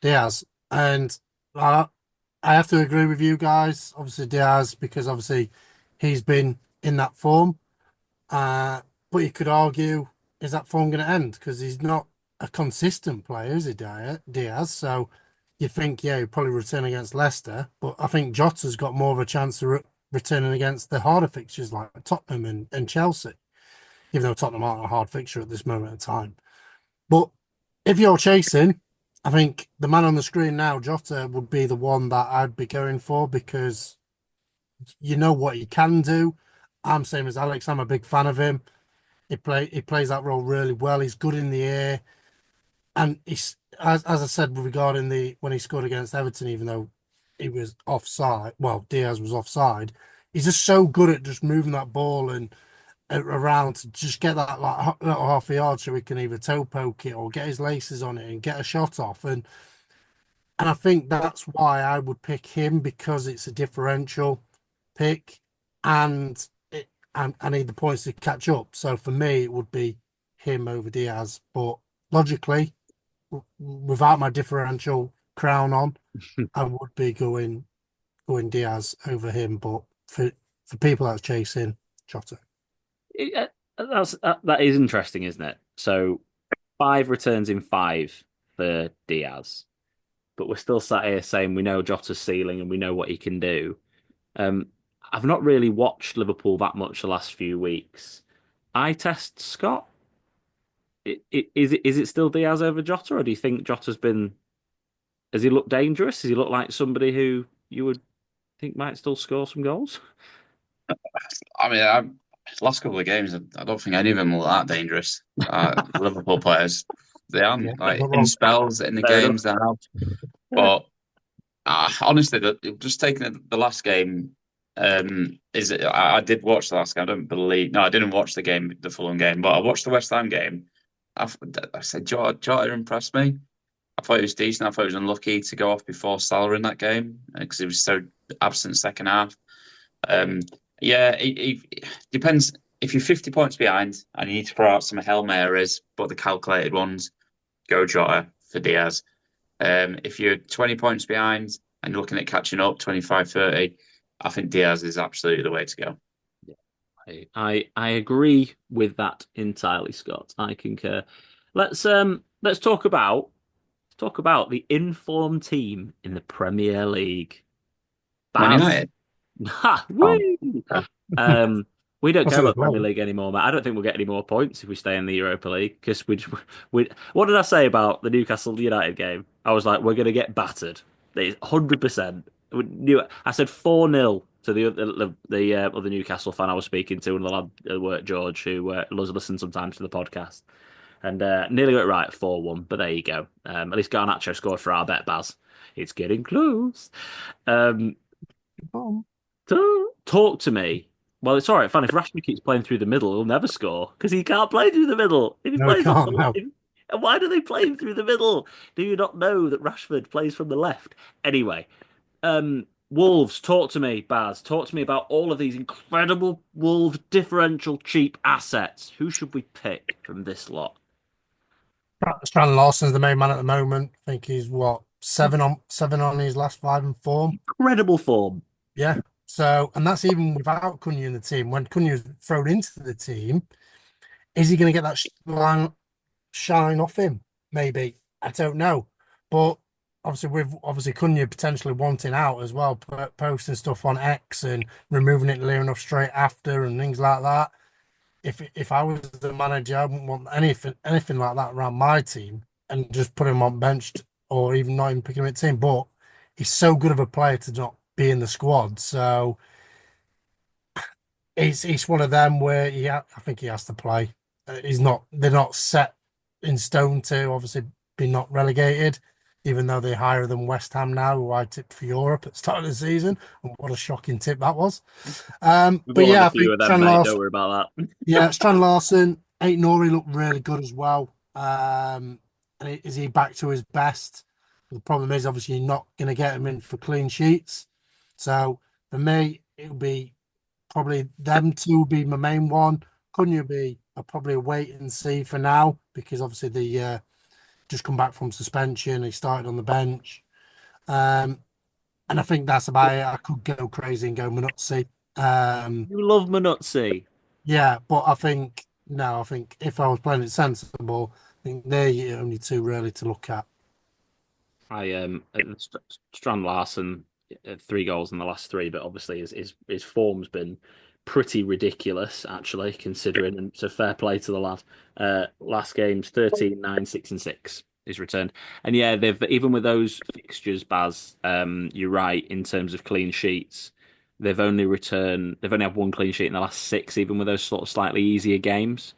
Diaz, and I have to agree with you guys. Obviously Diaz, because obviously he's been in that form. But you could argue, is that form going to end? Because he's not a consistent player, is he, Diaz? So you think, yeah, he'll probably return against Leicester, but I think Jota's got more of a chance of returning against the harder fixtures like Tottenham and Chelsea, even though Tottenham aren't a hard fixture at this moment in time. But if you're chasing, I think the man on the screen now, Jota, would be the one that I'd be going for because you know what he can do. I'm same as Alex. I'm a big fan of him. He plays that role really well. He's good in the air, and he's as I said regarding the when he scored against Everton, even though he was offside. Well, Diaz was offside. He's just so good at just moving that ball and around to just get that like little half a yard so he can either toe poke it or get his laces on it and get a shot off. And I think that's why I would pick him because it's a differential pick and and I need the points to catch up. So for me, it would be him over Diaz. But logically, without my differential crown on, I would be going Diaz over him. But for people that's chasing Jota. That is interesting, isn't it? So 5 returns in 5 for Diaz, but we're still sat here saying we know Jota's ceiling and we know what he can do. Um, I've not really watched Liverpool that much the last few weeks. I test Scott. Is it still Diaz over Jota, or do you think Jota's been? Has he looked dangerous? Does he look like somebody who you would think might still score some goals? I mean, last couple of games, I don't think any of them were that dangerous. Liverpool players, they Yeah, aren't you're like not in wrong. spells in the Fair enough. games they have. But honestly, just taking the last game, is it, I did watch the last game. I don't believe no, I didn't watch the game, the Fulham game, but I watched the West Ham game. I, I said Jota impressed me. I thought he was decent. I thought he was unlucky to go off before Salah in that game because he was so absent second half. Um, yeah, it depends. If you're 50 points behind and you need to throw out some Hail Marys, but the calculated ones, go Jota for Diaz. If you're 20 points behind and you're looking at catching up 25, 30, I think Diaz is absolutely the way to go. I agree with that entirely, Scott. I concur. Let's talk about the informed team in the Premier League. Man Baz. United. Ha! Oh, Woo! okay. Um, we don't I care think about as the Premier well. League anymore, mate. I don't think we'll get any more points if we stay in the Europa League because we. What did I say about the Newcastle United game? I was like, we're going to get battered. It's 100%. I said 4-0 to the other Newcastle fan I was speaking to, and the lad at work, George, who loves to listen sometimes to the podcast, and nearly got it right 4-1. But there you go. At least Garnacho scored for our bet, Baz. It's getting close. Um, Talk to me. Well, it's all right, fine. If Rashford keeps playing through the middle, he'll never score because he can't play through the middle. If he No, he plays up the can't. left, No. and why do they play him through the middle? Do you not know that Rashford plays from the left? Anyway, Wolves, talk to me, Baz. Talk to me about all of these incredible Wolves differential cheap assets. Who should we pick from this lot? Strand Larsen's the main man at the moment. I think he's what seven on his last five in form. Incredible form. Yeah. So, and that's even without Cunha in the team. When Cunha's thrown into the team, is he going to get that shine off him? Maybe. I don't know. But obviously, with obviously Cunha potentially wanting out as well, posting stuff on X and removing it near enough straight after and things like that. If I was the manager, I wouldn't want anything like that around my team and just put him on benched or even not even picking him at team. But he's so good of a player to not be in the squad. So it's one of them where I think he has to play. He's not. They're not set in stone to obviously be not relegated, even though they higher than West Ham now, who I tipped for Europe at the start of the season. And what a shocking tip that was. We've But all had yeah, a I few think of them, Trent mate. Don't Larson. worry about that. Yeah, Strand Larson, Eight Nori looked really good as well. And is he back to his best? The problem is obviously you're not going to get him in for clean sheets. So for me, it'll be probably them two will be my main one. Cunha be probably a wait and see for now because obviously the just come back from suspension. He started on the bench. Um, and I think that's about it. I could go crazy and go Minutzi. You love Manuzzi. Yeah, but I think no, I think if I was playing it sensible, I think they're the only two really to look at. Strand Larsen, 3 goals in the last three, but obviously his form's been pretty ridiculous actually, considering. And so fair play to the lad. Last game's 13, 9, 6, and 6 is returned. And yeah, they've even with those fixtures, Baz, you're right in terms of clean sheets. they've only had one clean sheet in the last six, even with those sort of slightly easier games.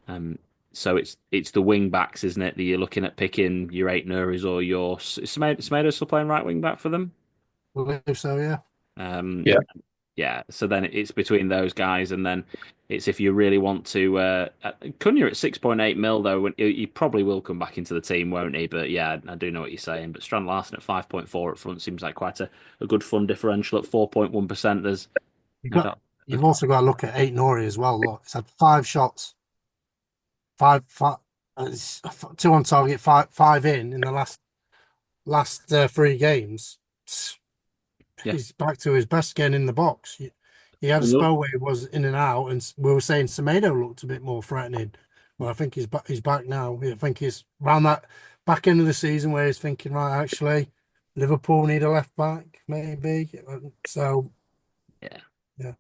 Um, so it's the wing backs, isn't it? That you're looking at picking your eight Nuris or your Semedo still playing right wing back for them. I believe so, yeah. Um, Yeah. yeah. So then it's between those guys, and then it's if you really want to. Cunha at 6.8 mil though, he probably will come back into the team, won't he? But yeah, I do know what you're saying. But Strand Larsen at 5.4 up front seems like quite a good fun differential at 4.1%. You I got don't. you've also got to look at eight Nori as well. Look, he's had five shots, five, it's two on target, five in the last three games. Yeah. He's back to his best again in the box. He had a And look, spell where he was in and out, and we were saying Semedo looked a bit more threatening. Well, I think he's back. He's back now. I think he's around that back end of the season where he's thinking, right, actually, Liverpool need a left back, maybe. So, yeah. yeah,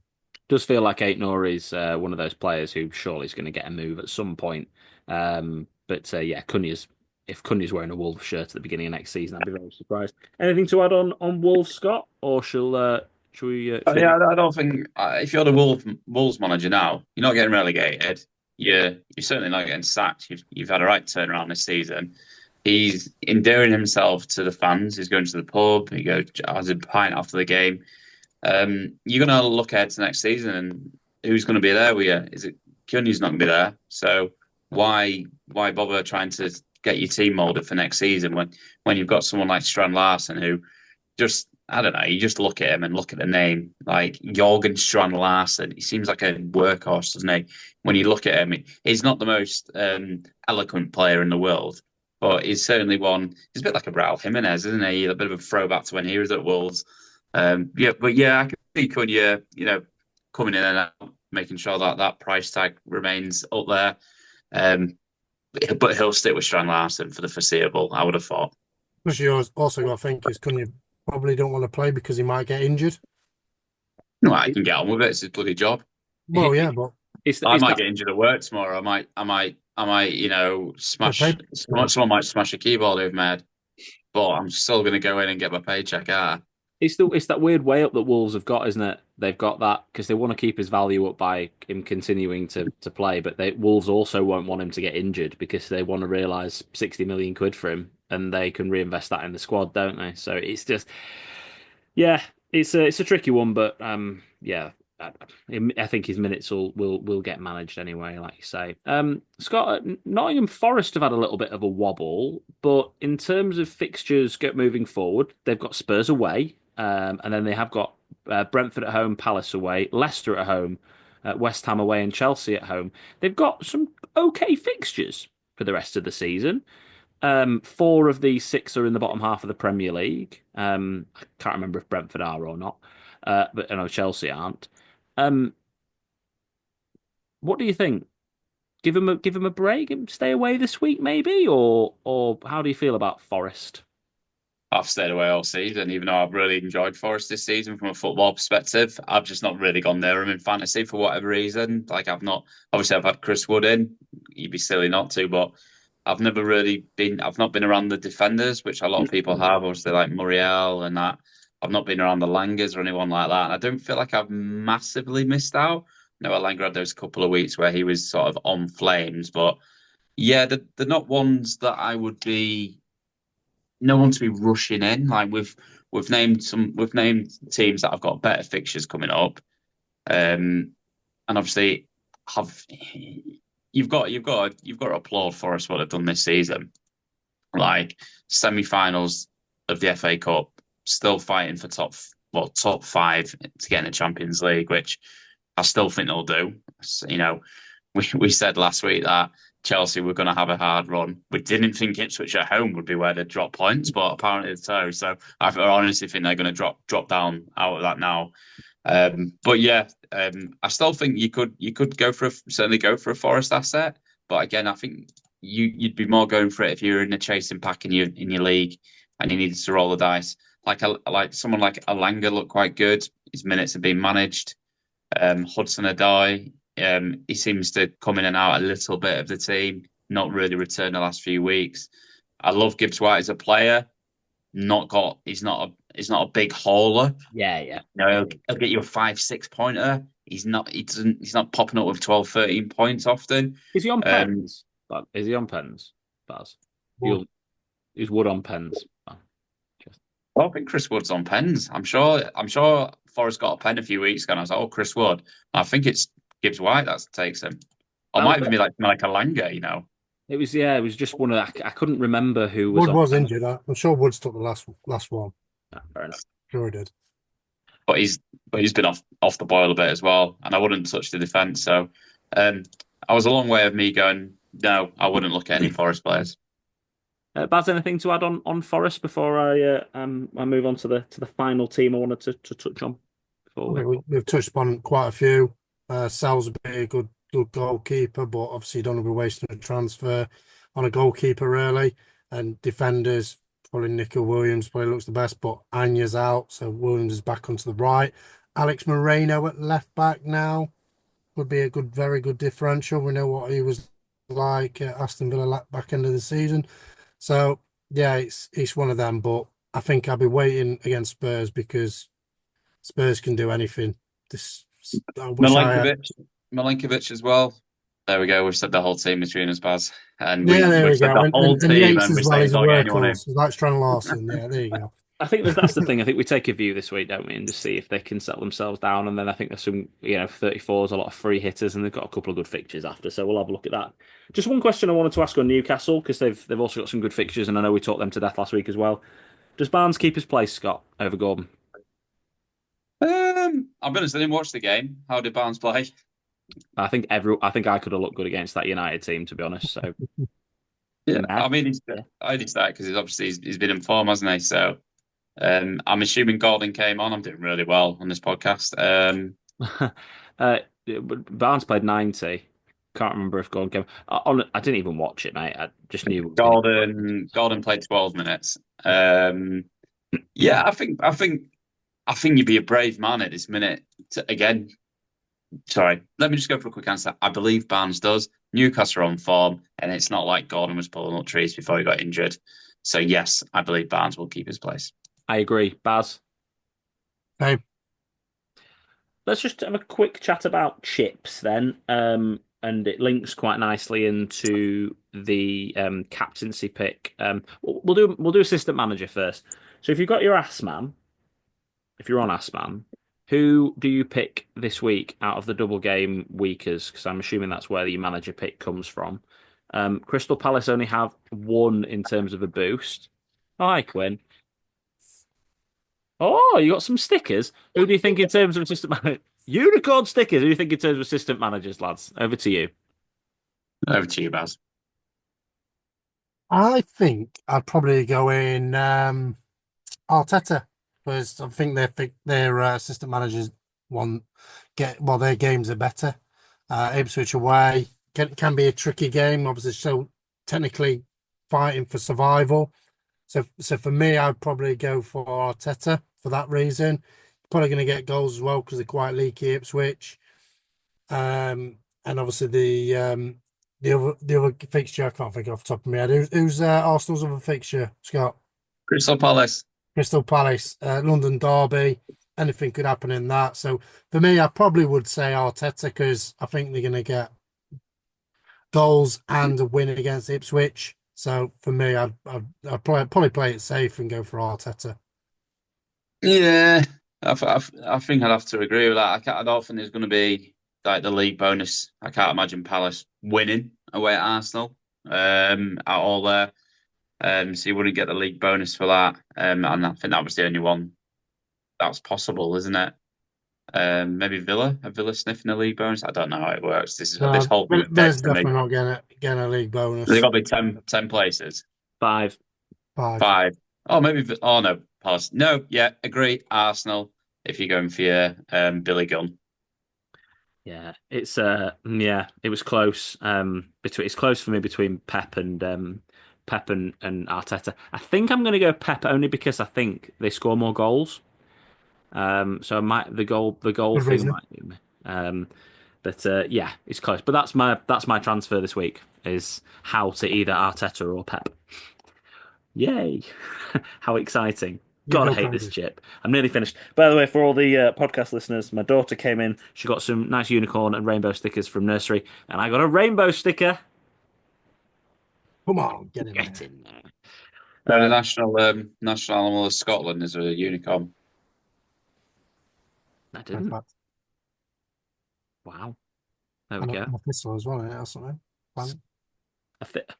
Does feel like Aitnor is one of those players who surely is going to get a move at some point. But yeah, Cunha's if Cunha's wearing a Wolves shirt at the beginning of next season, I'd be very surprised. Anything to add on Wolves, Scott, or shall we? Yeah, I don't think if you're the Wolves manager now, you're not getting relegated. You're certainly not getting sacked. You've had a right turnaround this season. He's endearing himself to the fans. He's going to the pub. He goes has a pint after the game. You're going to look ahead to next season, and who's going to be there with you? Is it Cunha's not going to be there? So why bother trying to get your team molded for next season when you've got someone like Strand Larsen who just I don't know. You just look at him and look at the name, like Jorgen Strand Larsen. He seems like a workhorse, doesn't he? When you look at him, he's not the most eloquent player in the world, but he's certainly one. He's a bit like a Raul Jimenez, isn't he? A bit of a throwback to when he was at Wolves. Yeah, but yeah, I can see Cunha, coming in and out, making sure that that price tag remains up there. Um, but he'll stick with Strand Larsen for the foreseeable, I would have thought. plus you also got to think is Cunha probably don't want to play because he might get injured. No, I can get on with it. It's his bloody job. Well, yeah, but It's I it's might that get injured at work tomorrow. the Smash. pay, Someone might smash a keyboard over my head, but I'm still going to go in and get my paycheck out. it's that weird way up that Wolves have got, isn't it? They've got that because they want to keep his value up by him continuing to play, but Wolves also won't want him to get injured because they want to realise 60 million quid for him, and they can reinvest that in the squad, don't they? So it's just yeah, it's a tricky one, but yeah, I, I think his minutes will get managed anyway, like you say. Scott, Nottingham Forest have had a little bit of a wobble, but in terms of fixtures moving forward, they've got Spurs away, and then they have got Brentford at home, Palace away, Leicester at home, West Ham away, and Chelsea at home. They've got some okay fixtures for the rest of the season. Four of the six are in the bottom half of the Premier League. I can't remember if Brentford are or not, but I know Chelsea aren't. Um, what do you think? Give him a break and stay away this week, maybe, or how do you feel about Forest? I've stayed away all season, even though I've really enjoyed Forest this season from a football perspective. I've just not really gone near them in fantasy for whatever reason. Like obviously I've had Chris Wood in. You'd be silly not to, but I've not been around the defenders, which a lot of people have, obviously like Muriel and that. I've not been around the Langers or anyone like that. And I don't feel like I've massively missed out. No, Langer had those couple of weeks where he was sort of on flames, but yeah, they're not ones that I would be no one to be rushing in. Like we've named teams that have got better fixtures coming up. And obviously have you've got to applaud Forest what they've done this season. Like semi-finals of the FA Cup, still fighting for top five to get in the Champions League, which I still think they'll do. You know, we said last week that Chelsea were going to have a hard run. We didn't think Ipswich at home would be where they'd drop points, but apparently it's so. So I honestly think they're going to drop down out of that now. But yeah, I still think you could certainly go for a Forest asset, but again, I think you'd be more going for it if you're in a chasing pack in your league and you needed to roll the dice. Like someone like Alanga looked quite good. His minutes have been managed. Hudson-Odoi, he seems to come in and out a little bit of the team, not really returned the last few weeks. I love Gibbs White as a player. He's not not a big hauler. Yeah, yeah. He'll get you a 5, 6 pointer. He's not popping up with 12, 13 points often. Is he on Um, pens? Is he on pens, Baz? Wood. Is Wood on pens? Oh, just- well, I think Chris Wood's on pens. I'm sure Forrest got a pen a few weeks ago, and I was like, "Oh, Chris Wood." I think it's Gibbs White that takes him. Or That might was even be like a Langer. it. Was yeah. It was just one of. I couldn't remember who was Wood on. was injured. I'm sure Woods took the last one. Fair enough. Sure he did. But he's been off the boil a bit as well, and I wouldn't touch the defense. So, um, I was a long way of me going. No, I wouldn't look at any Forest players. Baz, anything to add on Forest before I move on to the final team I wanted to touch on before I we. think we've touched upon quite a few. Salisbury, a good goalkeeper, but obviously you don't want to be wasting a transfer on a goalkeeper really. And defenders, probably Nico Williams probably looks the best, but Anya's out, so Williams is back onto the right. Alex Moreno at left back now would be a very good differential. We know what he was like at Aston Villa back end of the season. So yeah, it's one of them, but I think I'll be waiting against Spurs because Spurs can do anything. This I wish I had. Milinkovic as well. There we go. We've said the whole team between us, Baz, and Yeah, there we've we said go. the whole And team, Yates and as we're well. saying He's a don't get anyone in. workhorse. He's like Strand Larson. Yeah, there you go. I think that's the thing. I think we take a view this week, don't we, and just see if they can settle themselves down. And then I think there's some, 34s, a lot of free hitters, and they've got a couple of good fixtures after. So we'll have a look at that. Just one question I wanted to ask on Newcastle because they've also got some good fixtures, and I know we talked them to death last week as well. Does Barnes keep his place, Scott, over Gordon? I'll be honest, I didn't watch the game. How did Barnes play? I think I could have looked good against that United team, to be honest. So Yeah, nah. I mean, I did that because he's been in form, hasn't he? So, I'm assuming Gordon came on. I'm doing really well on this podcast. uh, Barnes played 90. Can't remember if Gordon came. I didn't even watch it, mate. I just knew Gordon played 12 minutes. Yeah, I think you'd be a brave man at this minute. Again, sorry, let me just go for a quick answer. I believe Barnes does. Newcastle are on form, and it's not like Gordon was pulling up trees before he got injured. So yes, I believe Barnes will keep his place. I agree, Baz. Hey, Let's just have a quick chat about chips then. And it links quite nicely into the captaincy pick. We'll do assistant manager first. So if you've got your ass man, if you're on ass man, who do you pick this week out of the double game weekers? Because I'm assuming that's where your manager pick comes from. Crystal Palace only have one in terms of a boost. Hi, Quinn. Oh, you got some stickers. Who do you think in terms of assistant manager? Unicorn stickers. Who do you think in terms of assistant managers, lads? Over to you. Over to you, Baz. I think I'd probably go in Arteta because I think their assistant managers their games are better. Ipswich away can be a tricky game. Obviously, so technically fighting for survival. So for me, I'd probably go for Arteta for that reason. Probably going to get goals as well because they're quite leaky, Ipswich. And obviously the other fixture I can't think off the top of my head. Who's Arsenal's other fixture, Scott? Crystal Palace. Crystal Palace, London Derby. Anything could happen in that. So for me, I probably would say Arteta because I think they're going to get goals and a win against Ipswich. So for me, I'd probably play it safe and go for Arteta. Yeah, I think I'd have to agree with that. I don't think there's going to be like the league bonus. I can't imagine Palace winning away at Arsenal at all there. So you wouldn't get the league bonus for that. And I think that was the only one that was possible, isn't it? Maybe Villa, a Villa sniffing a league bonus. I don't know how it works. This whole thing is dead There's to me. definitely not getting a league bonus. They've got to be 10 places. 5. 5. Oh, maybe. Oh no, Palace. No, yeah, agree. Arsenal. If you're going for your Billy Gunn. Yeah, it was close. It's close for me between Pep and Arteta. I think I'm going to go Pep only because I think they score more goals. So the goal Good thing reason. might be me. But yeah, it's close. But that's my transfer this week is how to either Arteta or Pep. Yay! How exciting! You God, I go hate this crazy. chip. I'm nearly finished. By the way, for all the podcast listeners, my daughter came in. She got some nice unicorn and rainbow stickers from nursery, and I got a rainbow sticker. Come on, get in Get there. in there. So the national animal of Scotland is a unicorn. I In didn't. fact, Wow. There we and go. a thistle as well, or something. Plant.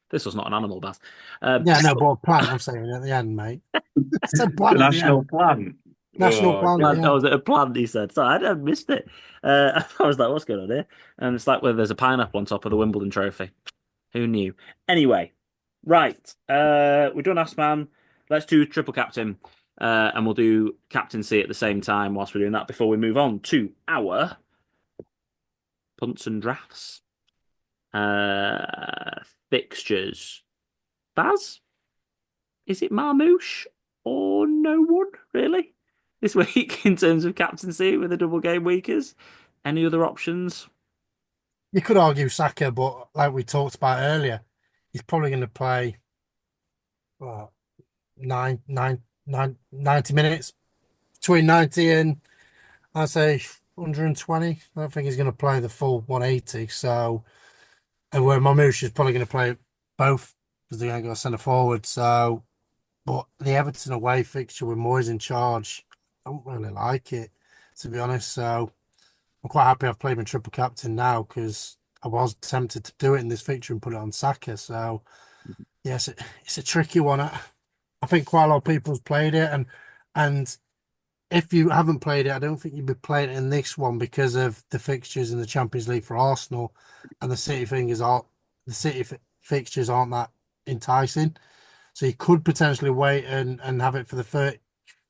This was not an animal, Baz. Yeah, no, but a plant, I'm saying at the end, mate. I said The plant at the end. national plant. National Oh, plant, Plant. yeah. Oh, was it a plant? He said. Sorry, I missed it. I was like, "What's going on here?" And it's like where there's a pineapple on top of the Wimbledon trophy. Who knew? Anyway, right. We've done Ask Man. Let's do triple captain, and we'll do captaincy at the same time whilst we're doing that before we move on to our punts and drafts. Uh, Fixtures. Baz, is it Marmouche or no one really this week in terms of captaincy with the double game weekers? Any other options? You could argue Saka, but like we talked about earlier, he's probably going to play what, 90 minutes, between 90 and I'd say 120. I don't think he's going to play the full 180. So, and where Mamouche is probably going to play both because they're going to go centre forward. So, but the Everton away fixture with Moyes in charge, I don't really like it, to be honest. So, I'm quite happy I've played my triple captain now because I was tempted to do it in this fixture and put it on Saka. So, yes, it's a tricky one. I think quite a lot of people's played it, and if you haven't played it, I don't think you'd be playing it in this one because of the fixtures in the Champions League for Arsenal, and the fixtures aren't that enticing. So you could potentially wait and have it for the third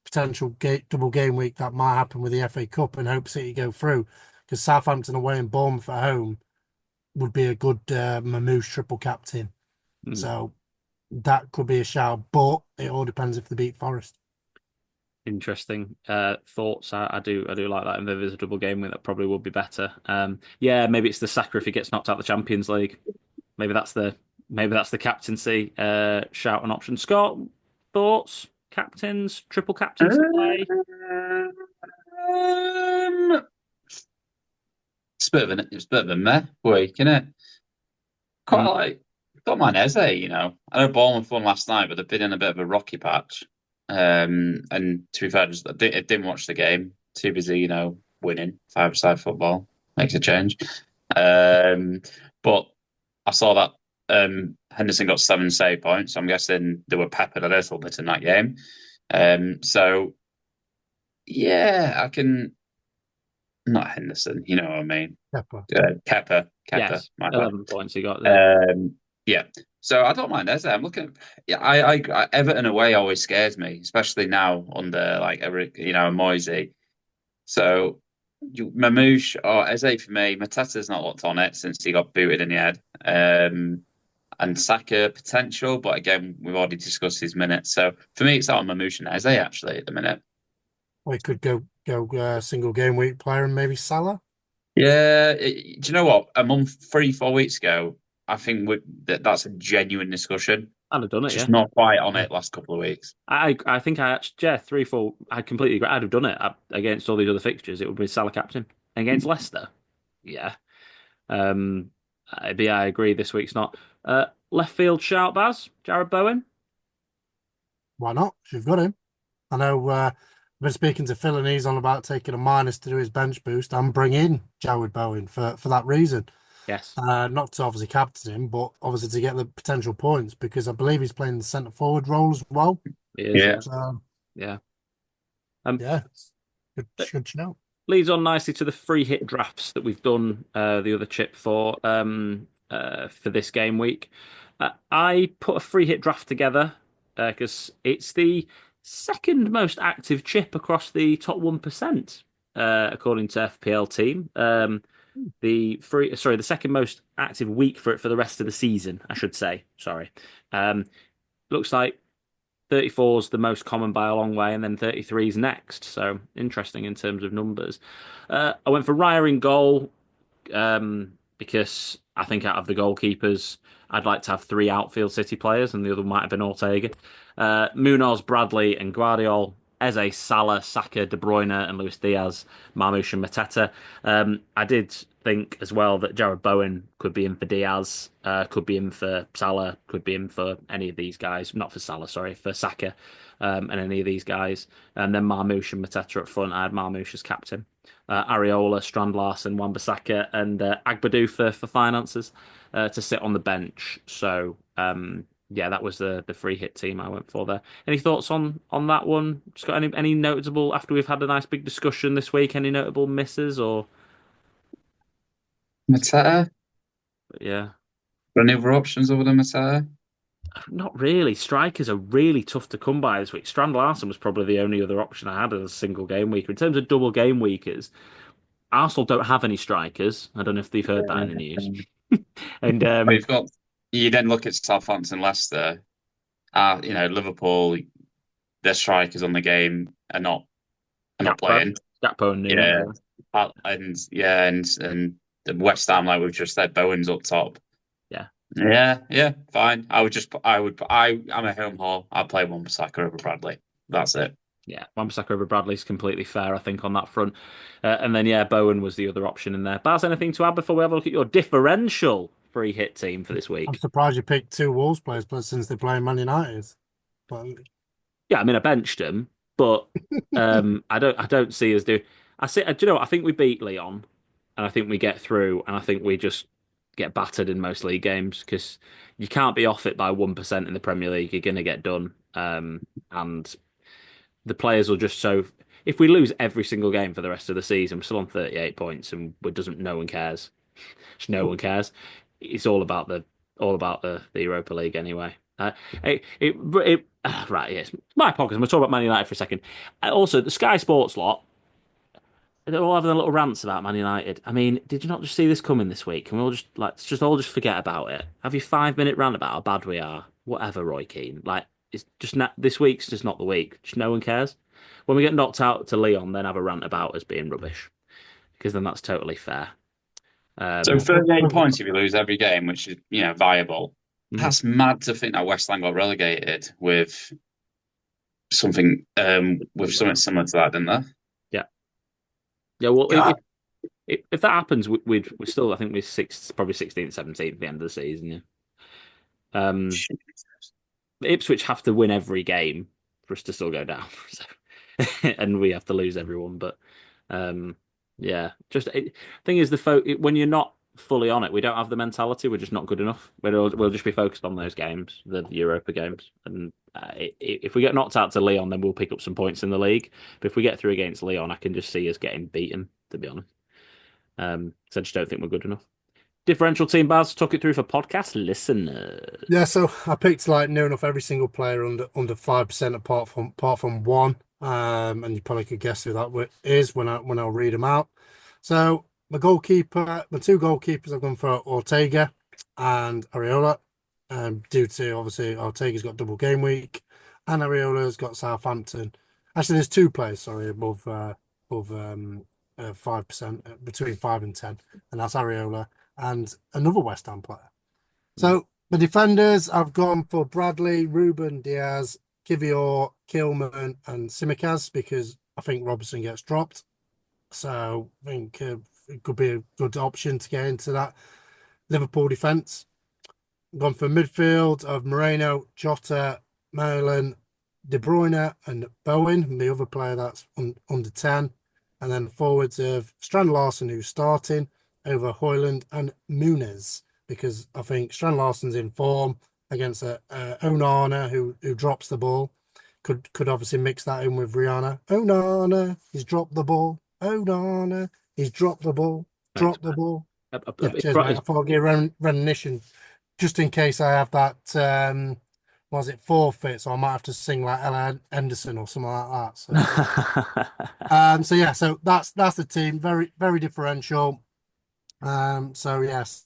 potential double game week that might happen with the FA Cup and hope City go through because Southampton away and Bournemouth at home would be a good Mamouche triple captain. Hmm. So that could be a shout, but it all depends if they beat Forest. Interesting thoughts. I do like that. And if there's a double game week, that probably would be better. Yeah, maybe it's the Saka if he gets knocked out of the Champions League. Maybe that's the captaincy shout and option. Scott, thoughts? Captains, triple captains to play. It's a bit of a meh week, isn't it? Quite Mm, like, don't mind Eze. I know Bournemouth won last night, but they've been in a bit of a rocky patch. And to be fair, I didn't watch the game. Too busy, winning five-a-side football makes a change. Um, but I saw that Henderson got 7 save points. So I'm guessing they were peppered a little bit in that game. So yeah, I can not Henderson. You know what I mean? Pepper. Kepper, yes, my bad. 11 points he got there. Yeah. So I don't mind Eze. I'm looking. Yeah, Everton away always scares me, especially now under like Moisey. So Mamouche or Eze for me. Mateta's not looked on it since he got booted in the head. And Saka potential, but again we've already discussed his minutes. So for me, it's on Mamouche and Eze actually at the minute. We could go single game week player and maybe Salah. Yeah, do you know what? A month, 3, 4 weeks ago, I think that's a genuine discussion. I'd have done it, Just yeah. not quite on Yeah. it last couple of weeks. I think I actually, yeah, 3-4. I completely agree. I'd have done it against all these other fixtures. It would be Salah captain against Leicester. Yeah. But yeah, I agree. This week's not. Left field shout, Baz. Jared Bowen. Why not? If you've got him. I know I've been speaking to Phil and he's on about taking a minus to do his bench boost. I'm bringing Jared Bowen for that reason. Yes, Not to obviously captain him, but obviously to get the potential points because I believe he's playing the centre forward role as well. he is. Yeah. Yeah, So yeah. yeah, it's good to know. Leads on nicely to the free hit drafts that we've done the other chip for this game week. I put a free hit draft together because it's the second most active chip across the top 1%, according to FPL team. The second most active week for it for the rest of the season, I should say. Sorry. Looks like 34 is the most common by a long way, and then 33 is next. So interesting in terms of numbers. I went for Raya in goal because I think out of the goalkeepers, I'd like to have 3 outfield City players, and the other might have been Ortega. Munoz, Bradley, and Guardiol Eze, Salah, Saka, De Bruyne, and Luis Diaz, Marmoush, and Mateta. I did think as well that Jared Bowen could be in for Diaz, could be in for Salah, could be in for any of these guys. Not for Salah, sorry, for Saka, and any of these guys. And then Marmoush and Mateta up front. I had Marmoush as captain. Areola, Strand Larsen, Wan-Bissaka, and Agbadou for finances to sit on the bench. So yeah, that was the free hit team I went for there. Any thoughts on that one? Just got any notable after we've had a nice big discussion this week? Any notable misses or Mateta? yeah? Any other options other than Mateta? Not really. Strikers are really tough to come by this week. Strand Larsen was probably the only other option I had as a single game weeker. In terms of double game weekers, Arsenal don't have any strikers. I don't know if they've heard that in the news. And But you then look at Southampton, Leicester, Liverpool, their strikers on the game are not Gakpo, playing. Gakpo and Yeah. Nuno. And the West Ham, like we've just said, Bowen's up top. Yeah. Yeah, fine. I'm a home haul. I'd play Wan-Bissaka over Bradley. That's it. Yeah, Wan-Bissaka over Bradley's completely fair, I think, on that front. And then, yeah, Bowen was the other option in there. Baz, anything to add before we have a look at your differential free hit team for this I'm week? surprised you picked two Wolves players, but since they're playing Man United. But Yeah, I mean, I benched him, but I don't see us do. Do you know what? I think we beat Leon, and I think we get through, and I think we just get battered in most league games because you can't be off it by 1% in the Premier League. You're going to get done. And the players will just so if we lose every single game for the rest of the season, we're still on 38 points and it doesn't no one cares. Just no one cares. It's all about the Europa League anyway. Right, yes. It's my podcast. I'm going to talk about Man United for a second. Also, the Sky Sports lot, they're all having a little rants about Man United. I mean, did you not just see this coming this week? Can we all just let's just all just forget about it? Have your 5 minute rant about how bad we are? Whatever, Roy Keane. Like, it's just not this week's just not the week. Just no one cares. When we get knocked out to Leon, then have a rant about us being rubbish because then that's totally fair. So Um, 38 points if you lose every game, which is viable. mhm. That's mad to think that West Ham got relegated with something similar to that, didn't they? Yeah, yeah. Well, God. if that happens, we're still I think probably 16th, 17th at the end of the season. Yeah. Um, Ipswich have to win every game for us to still go down, and we have to lose everyone. But yeah, thing is when you're not fully on it, we don't have the mentality. We're just not good enough. We'll just be focused on those games, the Europa games, and if we get knocked out to Leon, then we'll pick up some points in the league. But if we get through against Leon, I can just see us getting beaten. To be honest, so I just don't think we're good enough. Differential team, Baz, talk it through for podcast listeners. yeah, so I picked like near enough every single player under 5% apart from one. And you probably could guess who that is when I'll read them out. So my two goalkeepers, I've gone for Ortega and Areola. Due to obviously Ortega's got double game week, and Areola's got Southampton. Actually, there's two players, sorry, above 5%, between 5 and 10, and that's Areola and another West Ham player. So the defenders, I've gone for Bradley, Ruben, Diaz, Kivior, Kilman, and Simicaz because I think Robertson gets dropped. So I think it could be a good option to get into that Liverpool defence. Gone for midfield of Moreno, Jota, Merlin, De Bruyne, and Bowen, the other player that's under 10. And then forwards of Strand Larsen, who's starting, over Højlund and Muniz, because I think Strand Larsen's in form against Onana, who drops the ball. Could obviously mix that in with Rihanna. Onana, he's dropped the ball. Onana, he's dropped the ball. Dropped the ball. Yeah, cheers, mate. I thought I'd get recognition just in case I have that. Was it forfeit? So I might have to sing like Ella Henderson or something like that. So yeah, so that's the team. Very very differential. So yes,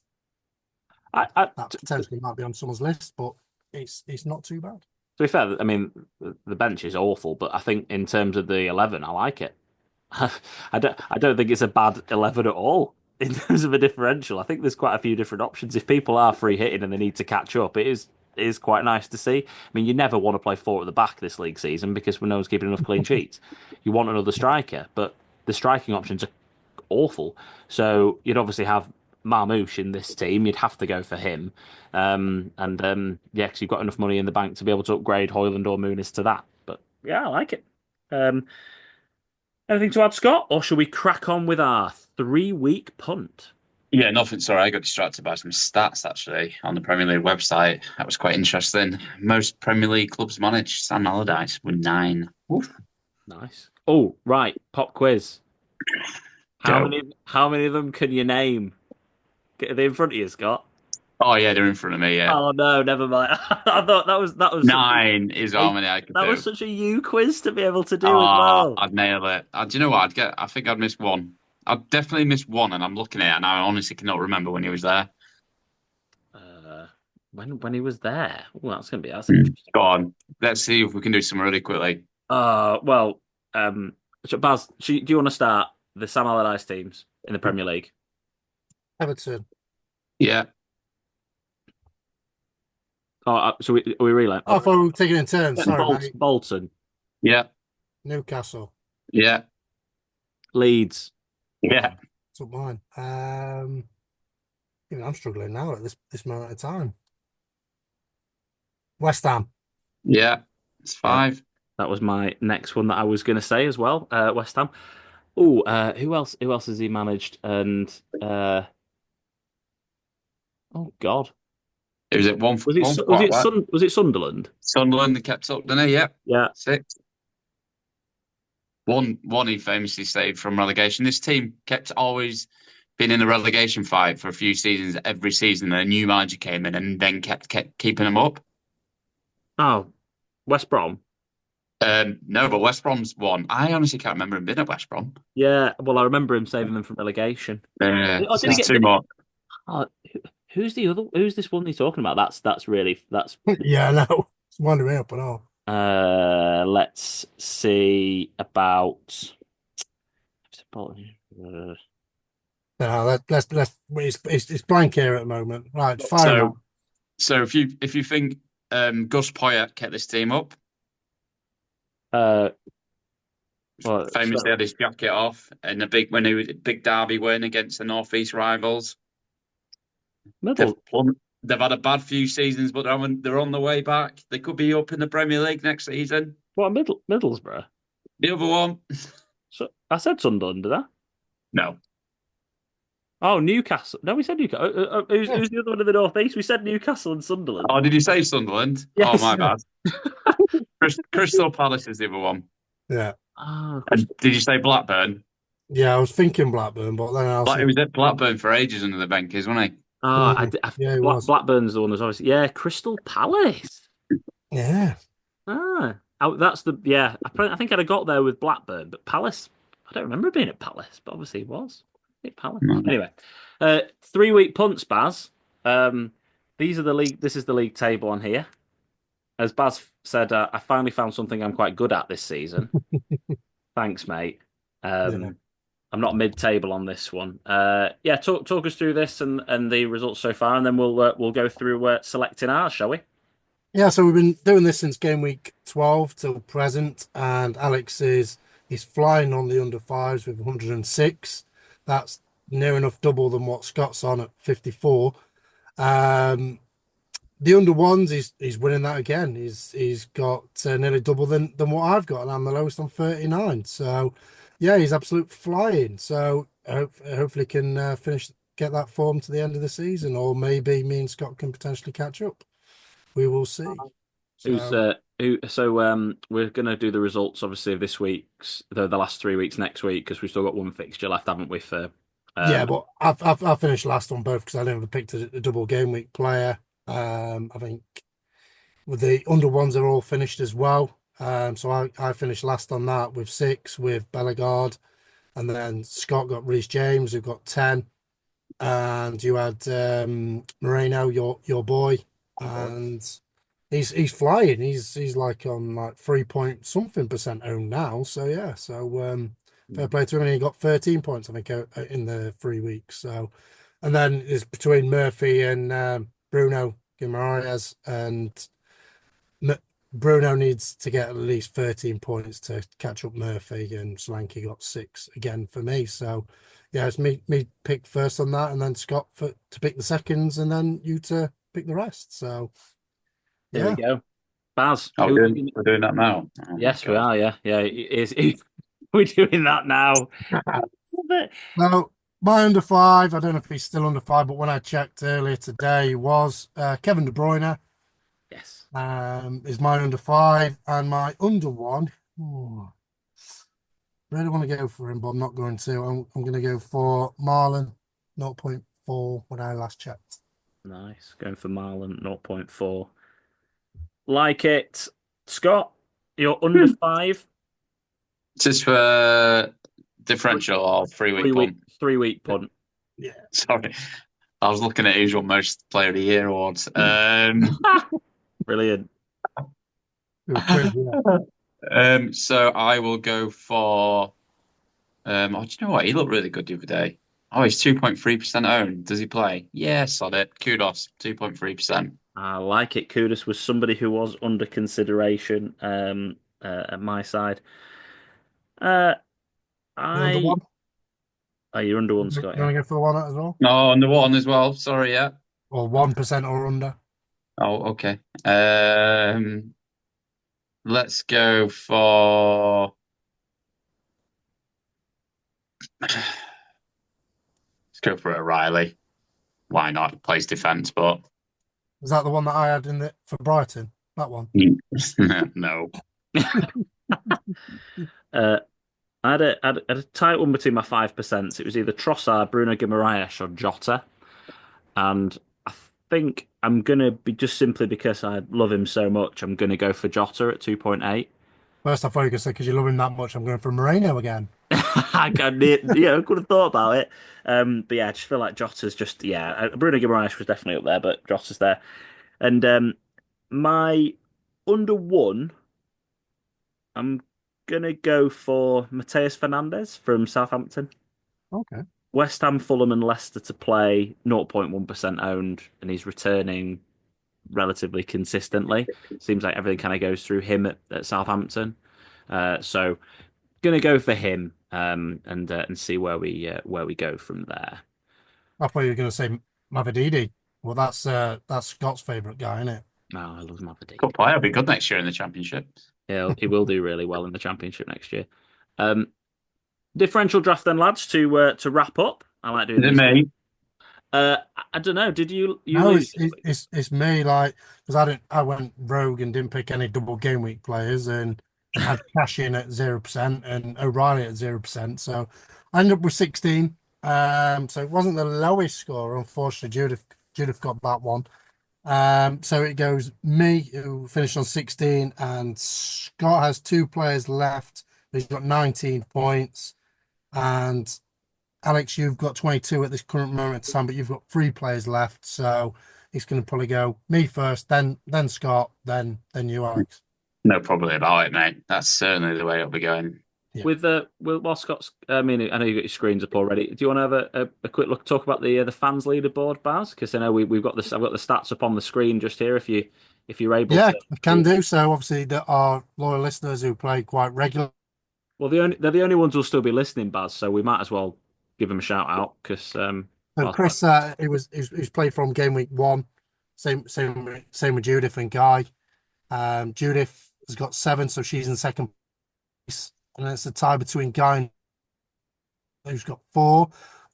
that potentially might be on someone's list, but it's not too bad. To be fair, I mean the bench is awful, but I think in terms of the 11, I like it. I don't think it's a bad 11 at all in terms of a differential. I think there's quite a few different options. If people are free hitting and they need to catch up, it is is quite nice to see. I mean, you never want to play four at the back this league season because no one's keeping enough clean sheets. You want another striker, but the striking options are awful. So you'd obviously have Marmoush in this team. You'd have to go for him. Yeah, because you've got enough money in the bank to be able to upgrade Hoyland or Muniz to that. But yeah, I like it. Anything to add, Scott? Or shall we crack on with our 3-week punt? Yeah, nothing. Sorry, I got distracted by some stats actually on the Premier League website. That was quite interesting. Most Premier League clubs managed, Sam Allardyce with 9. Oof. Nice. Oh, right. Pop quiz. How Go. many of them can you name? Are they in front of you, Scott? Oh yeah, they're in front of me. Yeah, Oh no, never mind. I thought that was 9 is how many I could that do. was such a you quiz to be able to do as Oh, well. I'd nail it. Do you know what? I think I'd miss one. I'd definitely miss one, and I'm looking at it, and I honestly cannot remember when he was there. Uh, when he was there. Oh, that's interesting. Go on. Let's see if we can do some really quickly. Well, so Baz, do you want to start the Sam Allardyce teams in the Premier League? Everton. Yeah, Oh, so are we really? I thought we were taking in turns. Sorry, mate. Bolton, yeah, Newcastle. yeah, Leeds, yeah. Took mine. Even I'm struggling now at this moment of time. West Ham. Yeah, it's 5. that was my next one that I was going to say as well. West Ham. Oh, who else? Who else has he managed? And oh God, It was at one was it one quite well. Was it Sunderland? Sunderland that kept up, didn't he? Yeah, Yeah. 6. One he famously saved from relegation. This team kept always being in a relegation fight for a few seasons. Every season, a new manager came in and then kept keeping them up. Oh, West Brom. No, but West Brom's won. I honestly can't remember him being at West Brom. Yeah, well, I remember him saving them from relegation. Oh, did he It's get? too much. Oh, who's the other? Who's this one he's talking about? That's really that's. Yeah, no. It's winding me up and all. Let's see about. Uh, No, let's it's blank here at the moment. Right, fire on. So if you think Gus Poyet kept this team up, well, famously had his jacket off in the big derby win against the North East rivals. They've had a bad few seasons, but they're on the way back. They could be up in the Premier League next season. What Middlesbrough? The other one, So I said Sunderland, did I? no. Oh, Newcastle. No, we said Newcastle. Who's the other one in the North East? We said Newcastle and Sunderland. Oh, did you say Sunderland? Yes. Oh, my bad. Crystal Palace is the other one. Yeah. Oh, And did you say Blackburn? Yeah, I was thinking Blackburn, but then He was at Blackburn for ages under the benches, wasn't he? Yeah, he was. Blackburn's the one that's obviously Crystal Palace. Yeah. That's the I think I'd have got there with Blackburn, but Palace. I don't remember being at Palace, but obviously he was. Palace. Anyway, 3-week punts, Baz. These are the league. This is the league table on here. As Baz said, I finally found something I'm quite good at this season. Thanks, mate. I'm not mid-table on this one. Talk us through this and the results so far, and then we'll go through selecting ours, shall we? Yeah, so we've been doing this since game week 12 till present, and Alex he's flying on the under fives with 106. That's near enough double than what Scott's on at 54. The under ones, he's winning that again. He's got nearly double than what I've got, and I'm the lowest on 39. So yeah, he's absolute flying. So hopefully can get that form to the end of the season, or maybe me and Scott can potentially catch up. We will see. So we're gonna do the results obviously of this week's the last 3 weeks next week because we've still got one fixture left, haven't we? Yeah, but I've finished last on both because I never picked a double game week player. I think with the under ones are all finished as well. So I finished last on that with 6 with Bellegarde, and then Scott got Reece James who got 10, and you had Moreno, your boy, and he's flying. He's like on like 3 point something % owned now. So yeah, fair play to him. And he got 13 points, I think, in the 3 weeks. So, and then it's between Murphy and Bruno Guimaraes, and M Bruno needs to get at least 13 points to catch up Murphy, and Solanke got 6 again for me. So, yeah, it's me pick first on that, and then Scott to pick the seconds, and then you to pick the rest. So, Here we yeah. go. Baz, Oh, who are you we're doing that now. Oh my Yes, we God. are. Yeah, yeah. We're doing that now. Well, my under five, I don't know if he's still under five, but when I checked earlier today, was Kevin De Bruyne. Yes. Is my under five, and my under one. Really want to go for him, but I'm not going to. I'm going to go for Marlon, 0.4 when I last checked. Nice. Going for Marlon, 0.4. Like it. Scott, you're under 5. Just for differential or 3 week 3 week punt. 3 week punt. Yeah. Sorry. I was looking at usual most player of the year awards. Brilliant. Quiz, yeah. So I will go for oh, do you know what? He looked really good the other day. Oh, he's 2.3% owned. Does he play? Yes, on it. Kudos, 2.3%. I like it. Kudus was somebody who was under consideration at my side. Uh, The under I one. Oh, you're under one, You Scott, want yeah. to go for the one as well? Oh, and the one as well. Sorry, yeah. Or 1% or under? Oh, okay. Let's go for let's go for O'Reilly. Why not? He plays defense, but Is that the one that I had in the for Brighton? That one. no. Uh, I had a tight one between my 5%. It was either Trossard, Bruno Guimaraes, or Jota. And I think I'm gonna be just simply because I love him so much, I'm gonna go for Jota at 2.8. First, I thought you could say because you love him that much, I'm going for Moreno again. I could have thought about it. But yeah, I just feel like Jota's just Bruno Guimaraes was definitely up there, but Jota's there. And my under one, I'm gonna go for Mateus Fernandes from Southampton. Okay. West Ham, Fulham, and Leicester to play 0.1% owned, and he's returning relatively consistently. Seems like everything kind of goes through him at Southampton. So gonna go for him and see where we go from there. I thought you were going to say Mavididi. Well, that's Scott's favourite guy, isn't it? Oh, I love Good Maverdini. player. Be good next year in the championship. He will do really well in the Championship next year. Um, differential draft then, lads, to wrap up. I like doing Is it these. me? I don't know. Did you No, lead it's this week? it's me like because I went rogue and didn't pick any double game week players and had cash in at 0% and O'Reilly at 0%. So I ended up with 16. So it wasn't the lowest score, unfortunately. Judith got that one. So it goes me who finished on 16, and Scott has 2 players left. He's got 19 points, and Alex, you've got 22 at this current moment in time, but you've got 3 players left. So it's going to probably go me first, then Scott, then you, Alex. No problem about it, mate. That's certainly the way it'll be going. Yeah. While Scott's, I mean, I know you've got your screens up already. Do you want to have a quick look, talk about the fans leaderboard, Baz? Because I know we've got this. I've got the stats up on the screen just here. If you're able Yeah, to I can do so. Obviously, there are loyal listeners who play quite regularly. Well, they're the only ones who'll still be listening, Baz. So we might as well give them a shout out because So well, Chris, it was played from game week one. Same with Judith and Guy. Judith has got 7, so she's in second place, and it's a tie between Guy and who's got 4.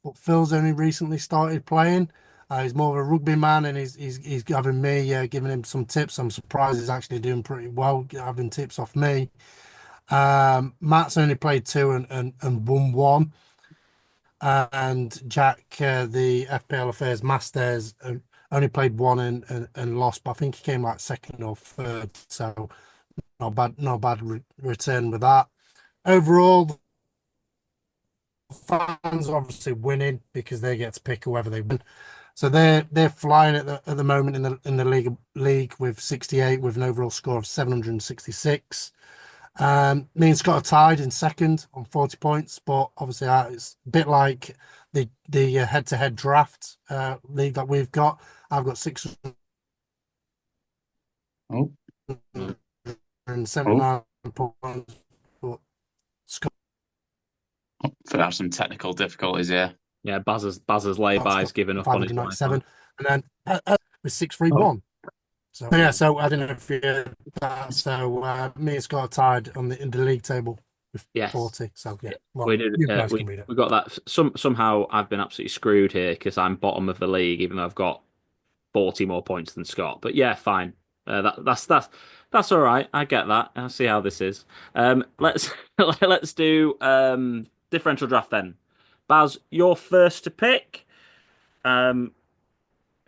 But Phil's only recently started playing. He's more of a rugby man, and he's having me giving him some tips. I'm surprised he's actually doing pretty well, having tips off me. Matt's only played 2 and won 1. And Jack, the FPL Affairs Masters, only played 1 and lost, but I think he came like second or third. So not bad return with that. Overall, fans are obviously winning because they get to pick whoever they win. So they're flying at the moment in the league with 68 with an overall score of 766. Me and Scott are tied in second on 40 points, but obviously it's a bit like the head-to-head draft league that we've got. I've got and Oh, 79 points. But Scott could have some technical difficulties here. Yeah, Baz's lay-by's got given up on his Wi-Fi. 597, and then with 631. So yeah, so I don't know if you me and Scott are tied on in the league table with Yes. 40. So yeah, well, We did. you guys can read it. We got that. Somehow I've been absolutely screwed here because I'm bottom of the league, even though I've got 40 more points than Scott. But yeah, fine. That's all right. I get that. I'll see how this is. Let's let's do differential draft then. Baz, you're first to pick. Um,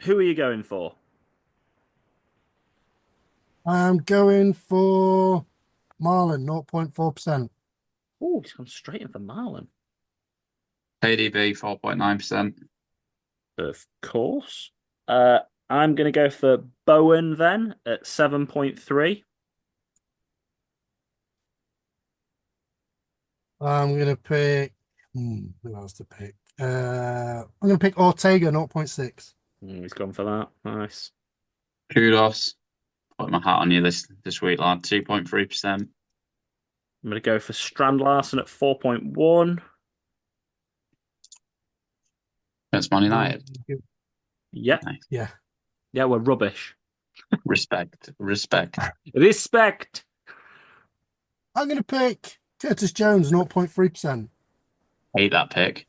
who are you going for? I'm going for Marlon, 0.4%. Oh, he's gone straight in for Marlon. KDB 4.9%. Of course. I'm going to go for Bowen then at 7.3. I'm gonna pick. Who else to pick? I'm gonna pick Ortega, 0.6. He's gone for that. Nice. Kudos. Put my hat on you this week, lad. 2.3%. I'm going to go for Strand Larson at 4.1. That's Man United. Yeah. Nice. Yeah. Yeah, we're rubbish. Respect. Respect. I'm gonna pick Curtis Jones, 0.3%. Hate that pick.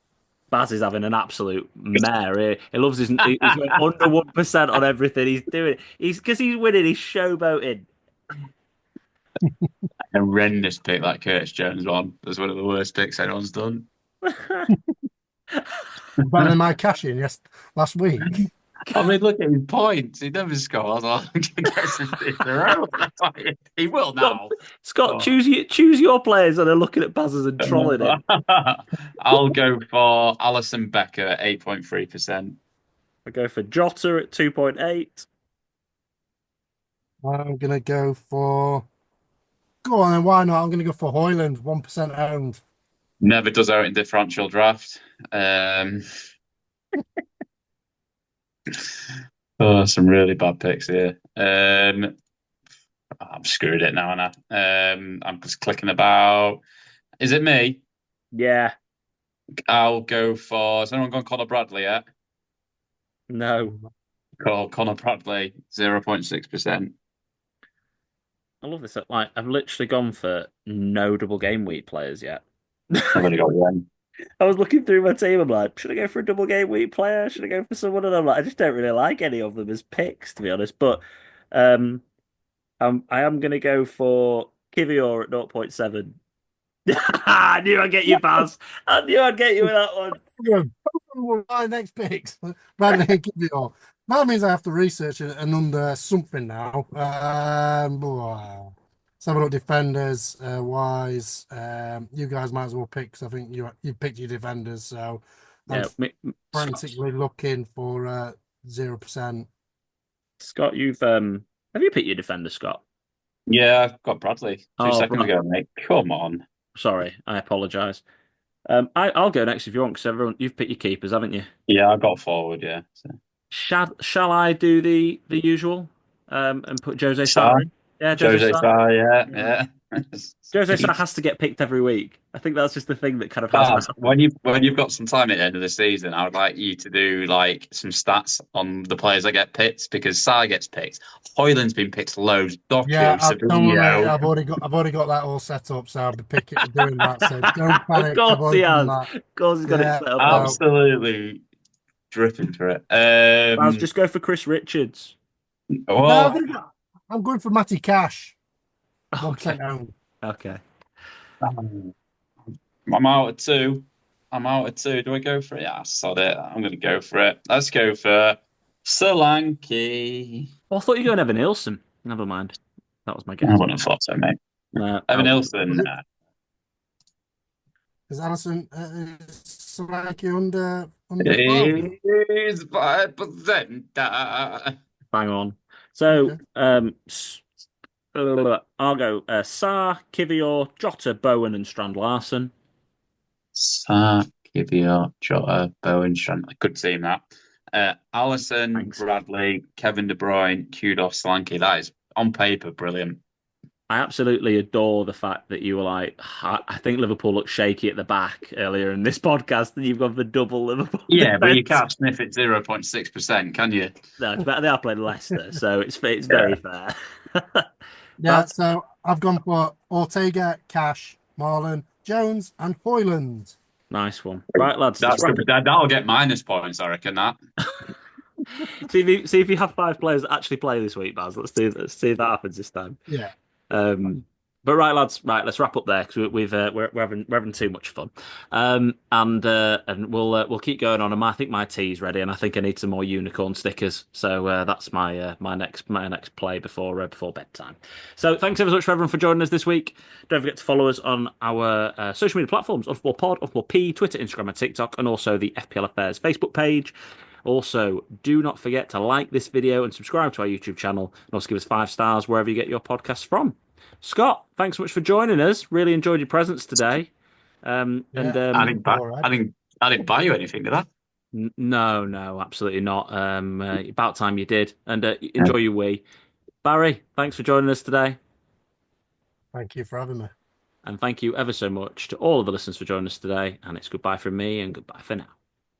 Baz is having an absolute mare. He loves he's going under 1% on everything he's doing. Because he's winning, he's showboating. Horrendous pick, that Curtis Jones one. That's one of the worst picks anyone's done. Better than my cash in last week. I mean, look at his points. He never scores. He will now. Scott, choose your players and are looking at Baz's and trolling him. I'll go for Alisson Becker, 8.3%. I go for Jota at 2.8. I'm gonna go for. Go on, and why not? I'm gonna go for Hoyland, 1% owned. Never does out in differential draft. Oh, some really bad picks here. I'm screwed it now, and I'm just clicking about. Is it me? Yeah. I'll go for. Has anyone gone Connor Bradley yet? No. Connor Bradley, 0.6%. I love this. Like, I've literally gone for no double game week players yet. I've only got one. I was looking through my team. I'm like, should I go for a double game week player? Should I go for someone? And I'm like, I just don't really like any of them as picks, to be honest. But um, I am going to go for Kivior at 0.7. I knew I'd get you, Baz. I knew I'd get you with that one. My next picks. Bradley and Kivior. That means I have to research it and under something now. Let's have a look. Defenders, wise. You guys might as well pick because I think you picked your defenders. So Yeah, I'm frantically looking for 0%. Scott, have you picked your defender, Scott? Yeah, I've got Bradley. 2 seconds ago, mate. Come on. Sorry, I apologise. I'll go next if you want, because you've picked your keepers, haven't you? Yeah, I got forward. Yeah. So. Shall I do the usual and put Jose Sarr in? Yeah, Jose Sarr. Yeah. Jose Sarr has to get picked every week. I think that's just the thing that kind of has to happen. When you've got some time at the end of the season, I would like you to do like some stats on the players that get picked, because Sarr gets picked. Hoyland's been picked loads. Yeah, I've already got that all set up, so I'll be doing that. So don't panic. Of course he has. Of course he's got it set up. Absolutely dripping for it. I'll just go for Chris Richards. Well, no, I'm going for Matty Cash. 1% owned. Okay. I'm out of two. Do I go for it? Yeah, sod it. I'm going to go for it. Let's go for Solanke. Well, I thought you were going Evan Nilsson. Never mind. That was my guess. I wouldn't have thought so, mate. Evan Nilsson. Is Alisson Solanke under 5? He's 5%. Bang on. So, I'll go Sarr, Kivior, Jota, Bowen, and Strand Larson. Sarr, Kivior, Jota, Bowen, Strand. Good team that. Alisson, Bradley, Kevin De Bruyne, Kudos, Solanke. That is on paper brilliant. I absolutely adore the fact that you were like, I think Liverpool looked shaky at the back earlier in this podcast, and you've gone for double Liverpool Yeah, but you defence. can't sniff it 0.6%, can you? No, it's better. They are playing Leicester, so it's Yeah. very fair. Yeah, Baz, so I've gone for Ortega, Cash, Marlon, Jones, and Hoyland. nice one. Right, lads, let's wrap it. That'll get minus points, I reckon. That. See if you have five players that actually play this week, Baz. Let's see if that happens this time. Yeah. Um, but right, lads, right, let's wrap up there because we're having too much fun. And we'll keep going on. And I think my tea's ready, and I think I need some more unicorn stickers. So that's my next play before bedtime. So thanks ever so much for everyone for joining us this week. Don't forget to follow us on our social media platforms: Unfootball Pod, Unfootball P, Twitter, Instagram, and TikTok, and also the FPL Affairs Facebook page. Also, do not forget to like this video and subscribe to our YouTube channel, and also give us 5 stars wherever you get your podcasts from. Scott, thanks so much for joining us. Really enjoyed your presence today. And Yeah. All right. I didn't buy you anything, did I? no, absolutely not. About time you did. And enjoy your wee. Barry, thanks for joining us today. Thank you for having me. And thank you ever so much to all of the listeners for joining us today. And it's goodbye from me and goodbye for now.